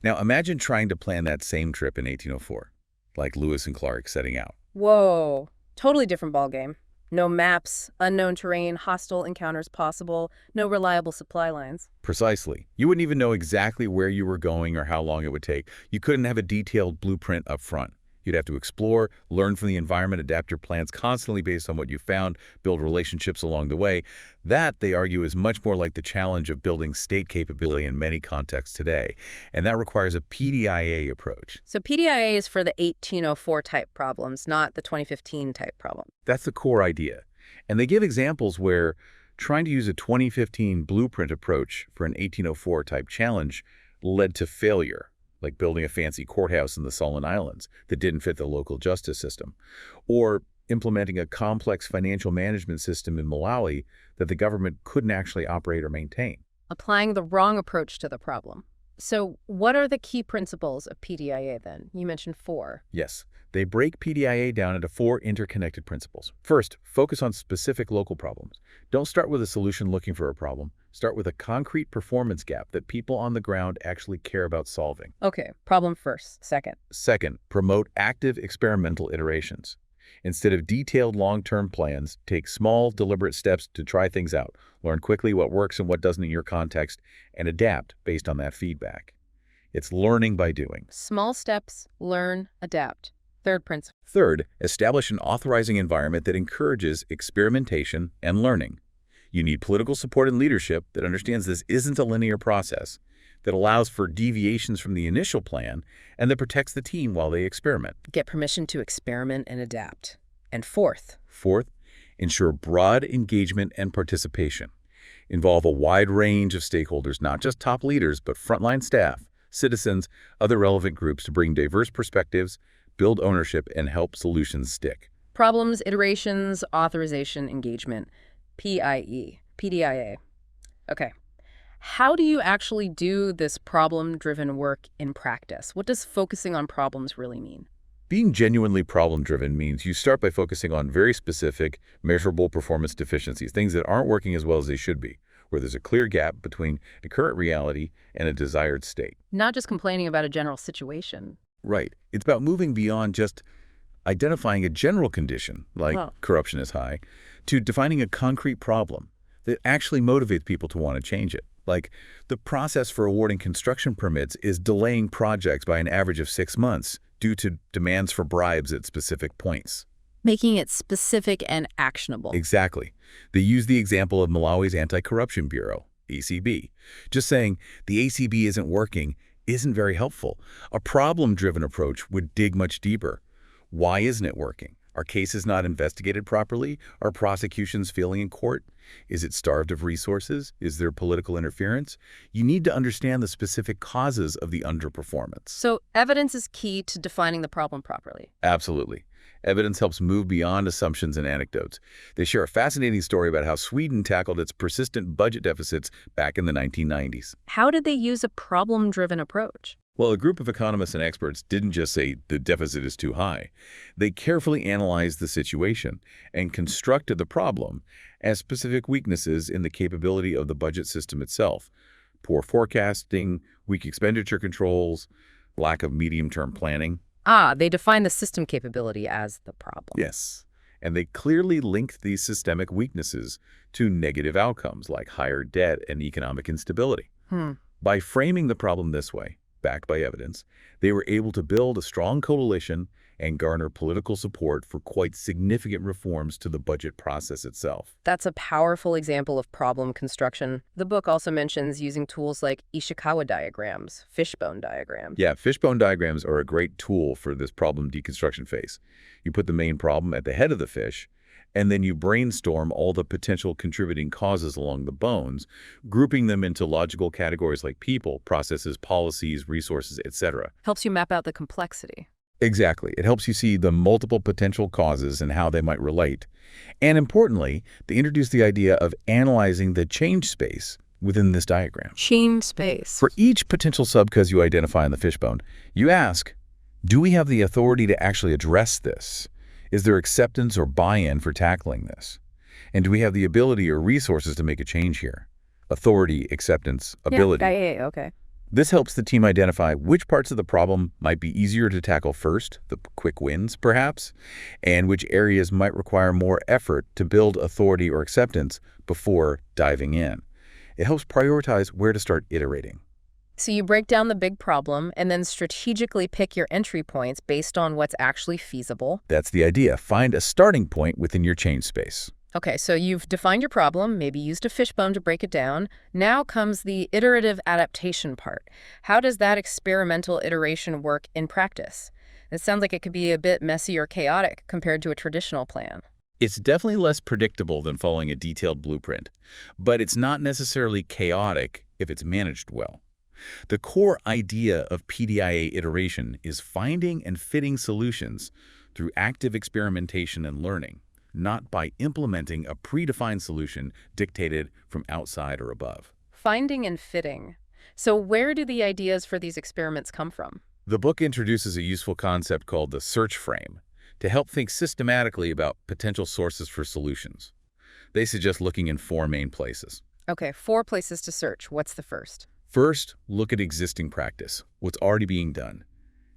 Now imagine trying to plan that same trip in 1804, like Lewis and Clark setting out. Whoa, totally different ballgame. No maps, unknown terrain, hostile encounters possible, no reliable supply lines. Precisely. You wouldn't even know exactly where you were going or how long it would take. You couldn't have a detailed blueprint up front. You'd have to explore, learn from the environment, adapt your plans constantly based on what you found, build relationships along the way. That, they argue, is much more like the challenge of building state capability in many contexts today. And that requires a PDIA approach. So PDIA is for the 1804 type problems, not the 2015 type problem. That's the core idea. And they give examples where trying to use a 2015 blueprint approach for an 1804 type challenge led to failure, like building a fancy courthouse in the Solomon Islands that didn't fit the local justice system, or implementing a complex financial management system in Malawi that the government couldn't actually operate or maintain. Applying the wrong approach to the problem. So what are the key principles of PDIA then? You mentioned 4. Yes, they break PDIA down into 4 interconnected principles. First, focus on specific local problems. Don't start with a solution looking for a problem. Start with a concrete performance gap that people on the ground actually care about solving. Okay, problem first. Second, promote active experimental iterations. Instead of detailed long-term plans, take small, deliberate steps to try things out. Learn quickly what works and what doesn't in your context, and adapt based on that feedback. It's learning by doing. Small steps, learn, adapt. Third principle. Third, establish an authorizing environment that encourages experimentation and learning. You need political support and leadership that understands this isn't a linear process, that allows for deviations from the initial plan, and that protects the team while they experiment. Get permission to experiment and adapt. And fourth, ensure broad engagement and participation. Involve a wide range of stakeholders, not just top leaders, but frontline staff, citizens, other relevant groups to bring diverse perspectives, build ownership, and help solutions stick. Problems, iterations, authorization, engagement. PDIA. Okay. How do you actually do this problem-driven work in practice? What does focusing on problems really mean? Being genuinely problem-driven means you start by focusing on very specific, measurable performance deficiencies, things that aren't working as well as they should be, where there's a clear gap between a current reality and a desired state. Not just complaining about a general situation. Right. It's about moving beyond just identifying a general condition, like corruption is high, to defining a concrete problem that actually motivates people to want to change it. Like, the process for awarding construction permits is delaying projects by an average of 6 months due to demands for bribes at specific points. Making it specific and actionable. Exactly. They use the example of Malawi's Anti-Corruption Bureau, ACB. Just saying the ACB isn't working isn't very helpful. A problem-driven approach would dig much deeper. Why isn't it working? Are cases not investigated properly? Are prosecutions failing in court? Is it starved of resources? Is there political interference? You need to understand the specific causes of the underperformance. So evidence is key to defining the problem properly. Absolutely. Evidence helps move beyond assumptions and anecdotes. They share a fascinating story about how Sweden tackled its persistent budget deficits back in the 1990s. How did they use a problem-driven approach? Well, a group of economists and experts didn't just say the deficit is too high. They carefully analyzed the situation and constructed the problem as specific weaknesses in the capability of the budget system itself. Poor forecasting, weak expenditure controls, lack of medium-term planning. Ah, they define the system capability as the problem. Yes. And they clearly linked these systemic weaknesses to negative outcomes like higher debt and economic instability. By framing the problem this way, backed by evidence, they were able to build a strong coalition and garner political support for quite significant reforms to the budget process itself. That's a powerful example of problem construction. The book also mentions using tools like Ishikawa diagrams, fishbone diagrams. Yeah, fishbone diagrams are a great tool for this problem deconstruction phase. You put the main problem at the head of the fish, and then you brainstorm all the potential contributing causes along the bones, grouping them into logical categories like people, processes, policies, resources, etc. Helps you map out the complexity. Exactly. It helps you see the multiple potential causes and how they might relate. And importantly, they introduce the idea of analyzing the change space within this diagram. Change space. For each potential subcause you identify in the fishbone, you ask, do we have the authority to actually address this? Is there acceptance or buy-in for tackling this? And do we have the ability or resources to make a change here? Authority, acceptance, ability. Yeah, okay. This helps the team identify which parts of the problem might be easier to tackle first, the quick wins perhaps, and which areas might require more effort to build authority or acceptance before diving in. It helps prioritize where to start iterating. So you break down the big problem and then strategically pick your entry points based on what's actually feasible. That's the idea. Find a starting point within your change space. Okay, so you've defined your problem, maybe used a fishbone to break it down. Now comes the iterative adaptation part. How does that experimental iteration work in practice? It sounds like it could be a bit messy or chaotic compared to a traditional plan. It's definitely less predictable than following a detailed blueprint, but it's not necessarily chaotic if it's managed well. The core idea of PDIA iteration is finding and fitting solutions through active experimentation and learning, not by implementing a predefined solution dictated from outside or above. Finding and fitting. So where do the ideas for these experiments come from? The book introduces a useful concept called the search frame to help think systematically about potential sources for solutions. They suggest looking in 4 main places. Okay, 4 places to search. What's the first? First, look at existing practice, what's already being done.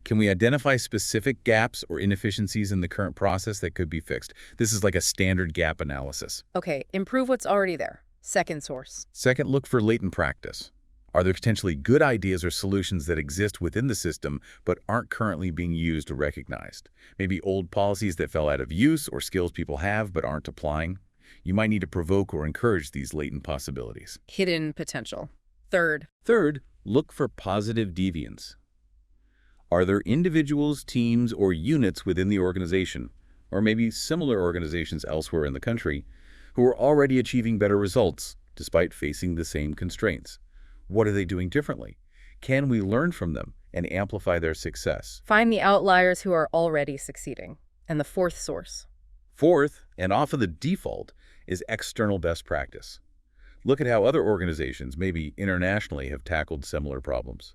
Can we identify specific gaps or inefficiencies in the current process that could be fixed? This is like a standard gap analysis. Okay, improve what's already there. Second source. Second, look for latent practice. Are there potentially good ideas or solutions that exist within the system but aren't currently being used or recognized? Maybe old policies that fell out of use or skills people have but aren't applying? You might need to provoke or encourage these latent possibilities. Hidden potential. Third, look for positive deviance. Are there individuals, teams, or units within the organization, or maybe similar organizations elsewhere in the country, who are already achieving better results despite facing the same constraints? What are they doing differently? Can we learn from them and amplify their success? Find the outliers who are already succeeding. And the fourth source. Fourth, and often the default, is external best practice. Look at how other organizations, maybe internationally, have tackled similar problems.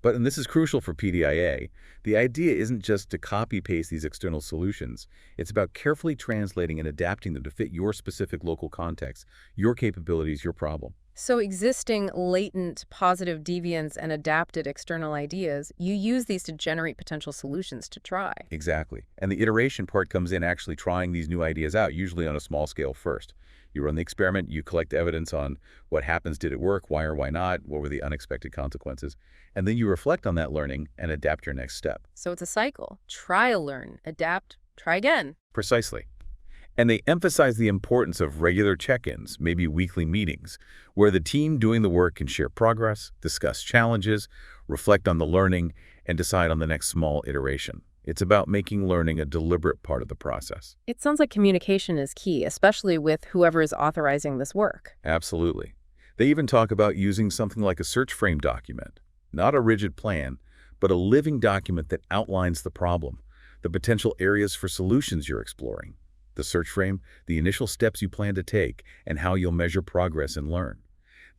But, and this is crucial for PDIA, the idea isn't just to copy-paste these external solutions. It's about carefully translating and adapting them to fit your specific local context, your capabilities, your problem. So existing latent positive deviance and adapted external ideas, you use these to generate potential solutions to try. Exactly. And the iteration part comes in actually trying these new ideas out, usually on a small scale first. You run the experiment, you collect evidence on what happens, did it work, why or why not, what were the unexpected consequences, and then you reflect on that learning and adapt your next step. So it's a cycle. Trial, learn, adapt, try again. Precisely. And they emphasize the importance of regular check-ins, maybe weekly meetings, where the team doing the work can share progress, discuss challenges, reflect on the learning, and decide on the next small iteration. It's about making learning a deliberate part of the process. It sounds like communication is key, especially with whoever is authorizing this work. Absolutely. They even talk about using something like a search frame document, not a rigid plan, but a living document that outlines the problem, the potential areas for solutions you're exploring, the search frame, the initial steps you plan to take, and how you'll measure progress and learn.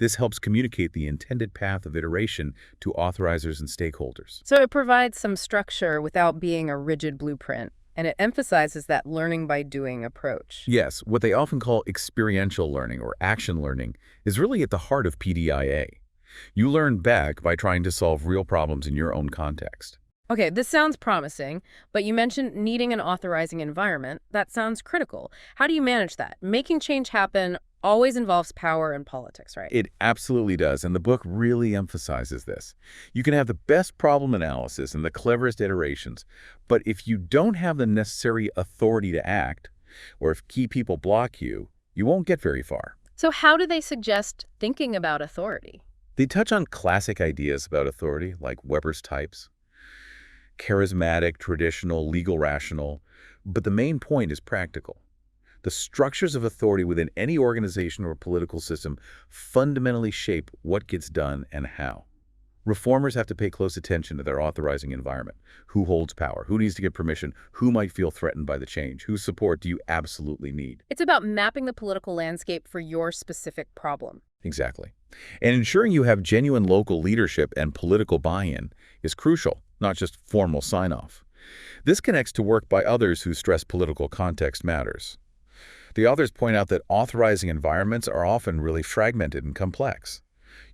This helps communicate the intended path of iteration to authorizers and stakeholders. So it provides some structure without being a rigid blueprint, and it emphasizes that learning by doing approach. Yes, what they often call experiential learning or action learning is really at the heart of PDIA. You learn back by trying to solve real problems in your own context. Okay, this sounds promising, but you mentioned needing an authorizing environment. That sounds critical. How do you manage that? Making change happen always involves power and politics, right? It absolutely does, and the book really emphasizes this. You can have the best problem analysis and the cleverest iterations, but if you don't have the necessary authority to act, or if key people block you, you won't get very far. So how do they suggest thinking about authority? They touch on classic ideas about authority, like Weber's types, charismatic, traditional, legal, rational, but the main point is practical. The structures of authority within any organization or political system fundamentally shape what gets done and how. Reformers have to pay close attention to their authorizing environment. Who holds power? Who needs to get permission? Who might feel threatened by the change? Whose support do you absolutely need? It's about mapping the political landscape for your specific problem. Exactly. And ensuring you have genuine local leadership and political buy-in is crucial, not just formal sign-off. This connects to work by others who stress political context matters. The authors point out that authorizing environments are often really fragmented and complex.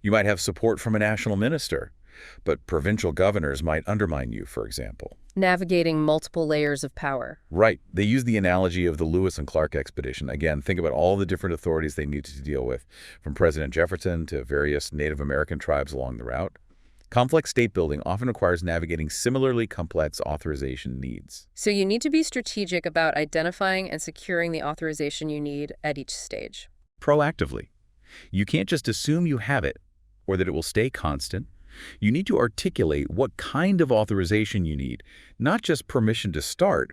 You might have support from a national minister, but provincial governors might undermine you, for example. Navigating multiple layers of power. Right. They use the analogy of the Lewis and Clark expedition. Again, think about all the different authorities they needed to deal with, from President Jefferson to various Native American tribes along the route. Complex state building often requires navigating similarly complex authorization needs. So you need to be strategic about identifying and securing the authorization you need at each stage. Proactively. You can't just assume you have it or that it will stay constant. You need to articulate what kind of authorization you need, not just permission to start,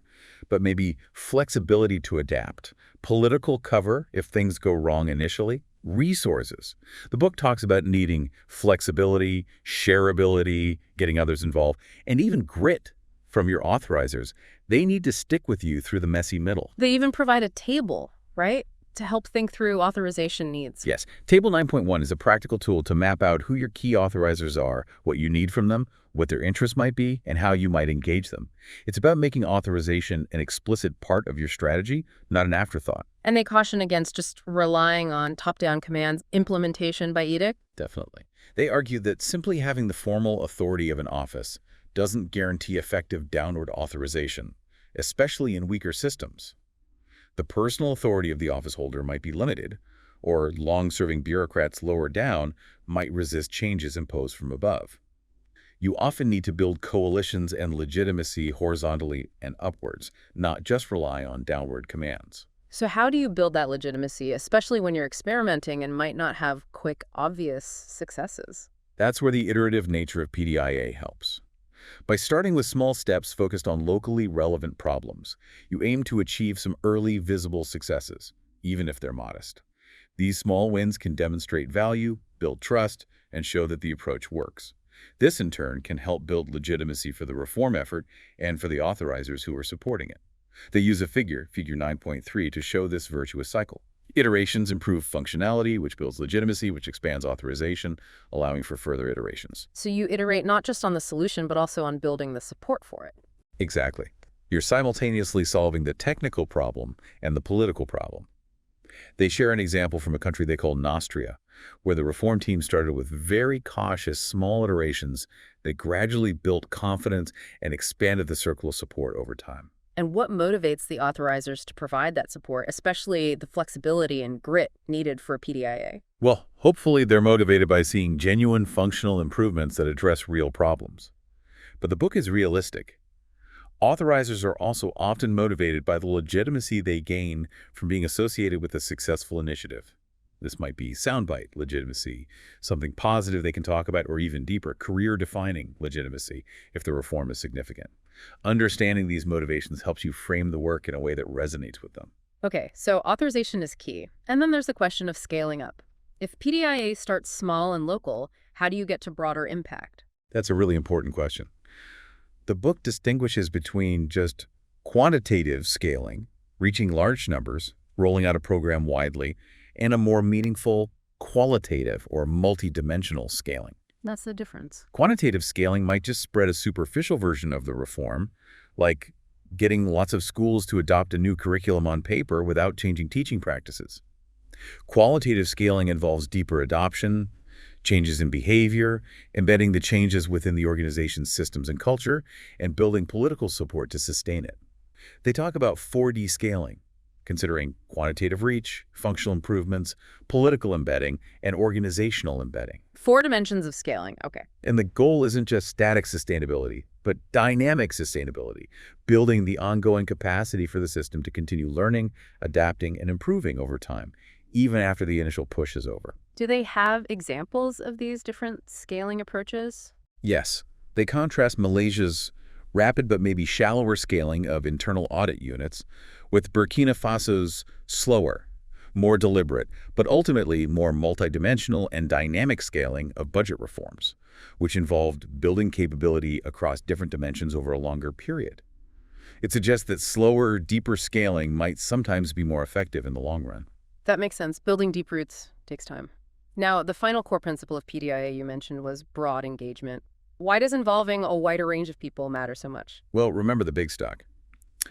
but maybe flexibility to adapt, political cover if things go wrong initially, resources. The book talks about needing flexibility, shareability, getting others involved, and even grit from your authorizers. They need to stick with you through the messy middle. They even provide a table, right, to help think through authorization needs. Yes. Table 9.1 is a practical tool to map out who your key authorizers are, what you need from them, what their interests might be, and how you might engage them. It's about making authorization an explicit part of your strategy, not an afterthought. And they caution against just relying on top-down commands, implementation by edict? Definitely. They argue that simply having the formal authority of an office doesn't guarantee effective downward authorization, especially in weaker systems. The personal authority of the office holder might be limited, or long-serving bureaucrats lower down might resist changes imposed from above. You often need to build coalitions and legitimacy horizontally and upwards, not just rely on downward commands. So how do you build that legitimacy, especially when you're experimenting and might not have quick, obvious successes? That's where the iterative nature of PDIA helps. By starting with small steps focused on locally relevant problems, you aim to achieve some early visible successes, even if they're modest. These small wins can demonstrate value, build trust, and show that the approach works. This, in turn, can help build legitimacy for the reform effort and for the authorizers who are supporting it. They use a figure 9.3, to show this virtuous cycle. Iterations improve functionality, which builds legitimacy, which expands authorization, allowing for further iterations. So you iterate not just on the solution, but also on building the support for it. Exactly. You're simultaneously solving the technical problem and the political problem. They share an example from a country they call Nostria, where the reform team started with very cautious, small iterations that gradually built confidence and expanded the circle of support over time. And what motivates the authorizers to provide that support, especially the flexibility and grit needed for PDIA? Well, hopefully they're motivated by seeing genuine functional improvements that address real problems. But the book is realistic. Authorizers are also often motivated by the legitimacy they gain from being associated with a successful initiative. This might be soundbite legitimacy, something positive they can talk about, or even deeper, career-defining legitimacy if the reform is significant. Understanding these motivations helps you frame the work in a way that resonates with them. Okay, so authorization is key. And then there's the question of scaling up. If PDIA starts small and local, how do you get to broader impact? That's a really important question. The book distinguishes between just quantitative scaling, reaching large numbers, rolling out a program widely, and a more meaningful qualitative or multidimensional scaling. That's the difference. Quantitative scaling might just spread a superficial version of the reform, like getting lots of schools to adopt a new curriculum on paper without changing teaching practices. Qualitative scaling involves deeper adoption, changes in behavior, embedding the changes within the organization's systems and culture, and building political support to sustain it. They talk about 4D scaling, considering quantitative reach, functional improvements, political embedding, and organizational embedding. 4 dimensions of scaling, okay. And the goal isn't just static sustainability, but dynamic sustainability, building the ongoing capacity for the system to continue learning, adapting, and improving over time, even after the initial push is over. Do they have examples of these different scaling approaches? Yes, they contrast Malaysia's rapid but maybe shallower scaling of internal audit units with Burkina Faso's slower, more deliberate, but ultimately more multidimensional and dynamic scaling of budget reforms, which involved building capability across different dimensions over a longer period. It suggests that slower, deeper scaling might sometimes be more effective in the long run. That makes sense. Building deep roots takes time. Now, the final core principle of PDIA you mentioned was broad engagement. Why does involving a wider range of people matter so much? Well, remember the big stock.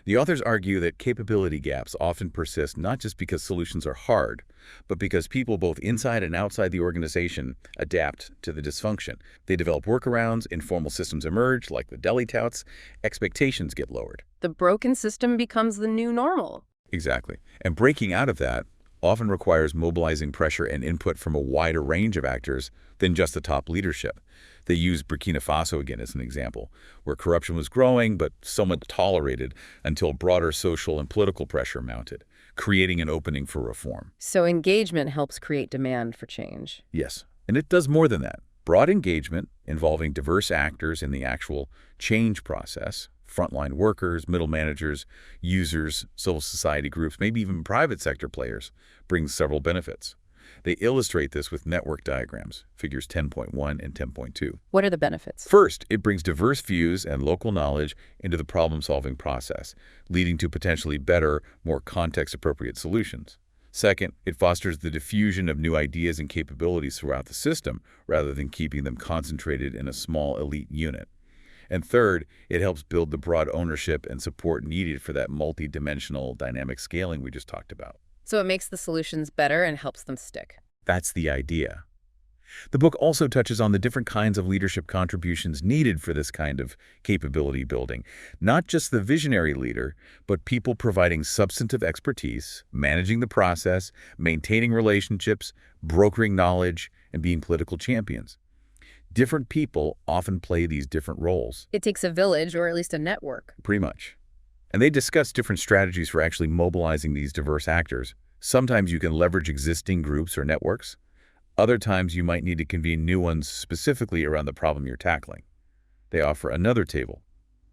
The authors argue that capability gaps often persist not just because solutions are hard, but because people both inside and outside the organization adapt to the dysfunction. They develop workarounds, informal systems emerge, like the deli touts, expectations get lowered. The broken system becomes the new normal. Exactly. And breaking out of that often requires mobilizing pressure and input from a wider range of actors than just the top leadership. They use Burkina Faso again as an example, where corruption was growing but somewhat tolerated until broader social and political pressure mounted, creating an opening for reform. So engagement helps create demand for change. Yes, and it does more than that. Broad engagement involving diverse actors in the actual change process, frontline workers, middle managers, users, civil society groups, maybe even private sector players, brings several benefits. They illustrate this with network diagrams, figures 10.1 and 10.2. What are the benefits? First, it brings diverse views and local knowledge into the problem-solving process, leading to potentially better, more context-appropriate solutions. Second, it fosters the diffusion of new ideas and capabilities throughout the system, rather than keeping them concentrated in a small elite unit. And third, it helps build the broad ownership and support needed for that multi-dimensional dynamic scaling we just talked about. So it makes the solutions better and helps them stick. That's the idea. The book also touches on the different kinds of leadership contributions needed for this kind of capability building. Not just the visionary leader, but people providing substantive expertise, managing the process, maintaining relationships, brokering knowledge, and being political champions. Different people often play these different roles. It takes a village, or at least a network. Pretty much. And they discuss different strategies for actually mobilizing these diverse actors. Sometimes you can leverage existing groups or networks. Other times you might need to convene new ones specifically around the problem you're tackling. They offer another table,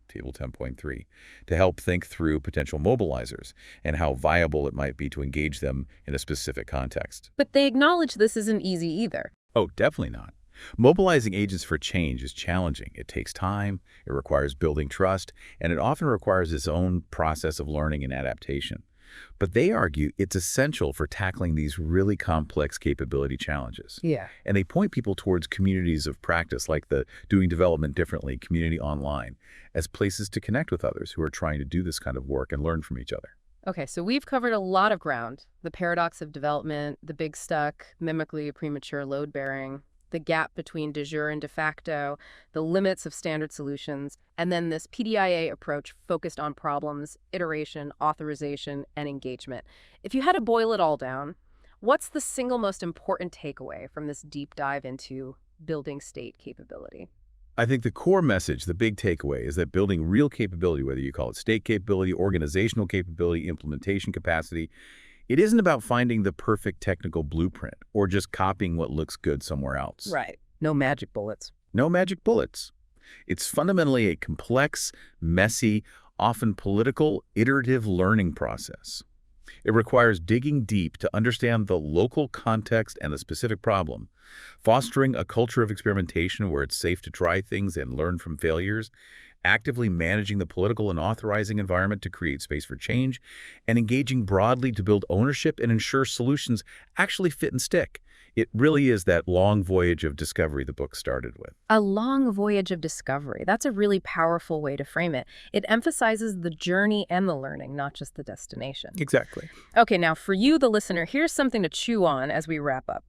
Table 10.3, to help think through potential mobilizers and how viable it might be to engage them in a specific context. But they acknowledge this isn't easy either. Oh, definitely not. Mobilizing agents for change is challenging. It takes time, it requires building trust, and it often requires its own process of learning and adaptation. But they argue it's essential for tackling these really complex capability challenges. Yeah. And they point people towards communities of practice like the Doing Development Differently community online as places to connect with others who are trying to do this kind of work and learn from each other. Okay, so we've covered a lot of ground. The paradox of development, the big stuck, mimicry, premature, load-bearing, the gap between de jure and de facto, the limits of standard solutions, and then this PDIA approach focused on problems, iteration, authorization, and engagement. If you had to boil it all down, what's the single most important takeaway from this deep dive into building state capability? I think the core message, the big takeaway, is that building real capability, whether you call it state capability, organizational capability, implementation capacity, it isn't about finding the perfect technical blueprint or just copying what looks good somewhere else. Right. No magic bullets. No magic bullets. It's fundamentally a complex, messy, often political, iterative learning process. It requires digging deep to understand the local context and the specific problem, fostering a culture of experimentation where it's safe to try things and learn from failures, actively managing the political and authorizing environment to create space for change, and engaging broadly to build ownership and ensure solutions actually fit and stick. It really is that long voyage of discovery the book started with. A long voyage of discovery. That's a really powerful way to frame it. It emphasizes the journey and the learning, not just the destination. Exactly. Okay, now for you, the listener, here's something to chew on as we wrap up.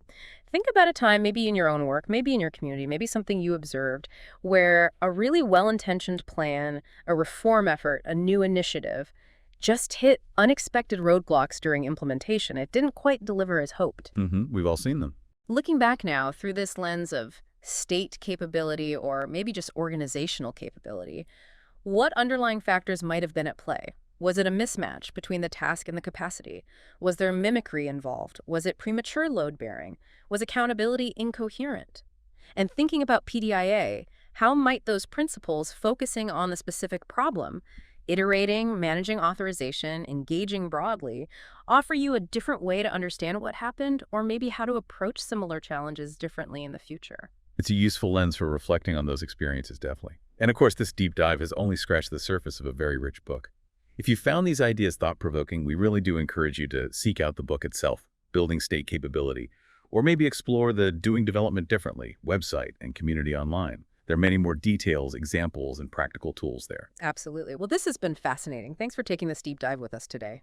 Think about a time, maybe in your own work, maybe in your community, maybe something you observed, where a really well-intentioned plan, a reform effort, a new initiative, just hit unexpected roadblocks during implementation. It didn't quite deliver as hoped. We've all seen them. Looking back now through this lens of state capability or maybe just organizational capability, what underlying factors might have been at play? Was it a mismatch between the task and the capacity? Was there mimicry involved? Was it premature load-bearing? Was accountability incoherent? And thinking about PDIA, how might those principles focusing on the specific problem, iterating, managing authorization, engaging broadly, offer you a different way to understand what happened, or maybe how to approach similar challenges differently in the future? It's a useful lens for reflecting on those experiences, definitely. And of course, this deep dive has only scratched the surface of a very rich book. If you found these ideas thought-provoking, we really do encourage you to seek out the book itself, Building State Capability, or maybe explore the Doing Development Differently website and community online. There are many more details, examples, and practical tools there. Absolutely. Well, this has been fascinating. Thanks for taking this deep dive with us today.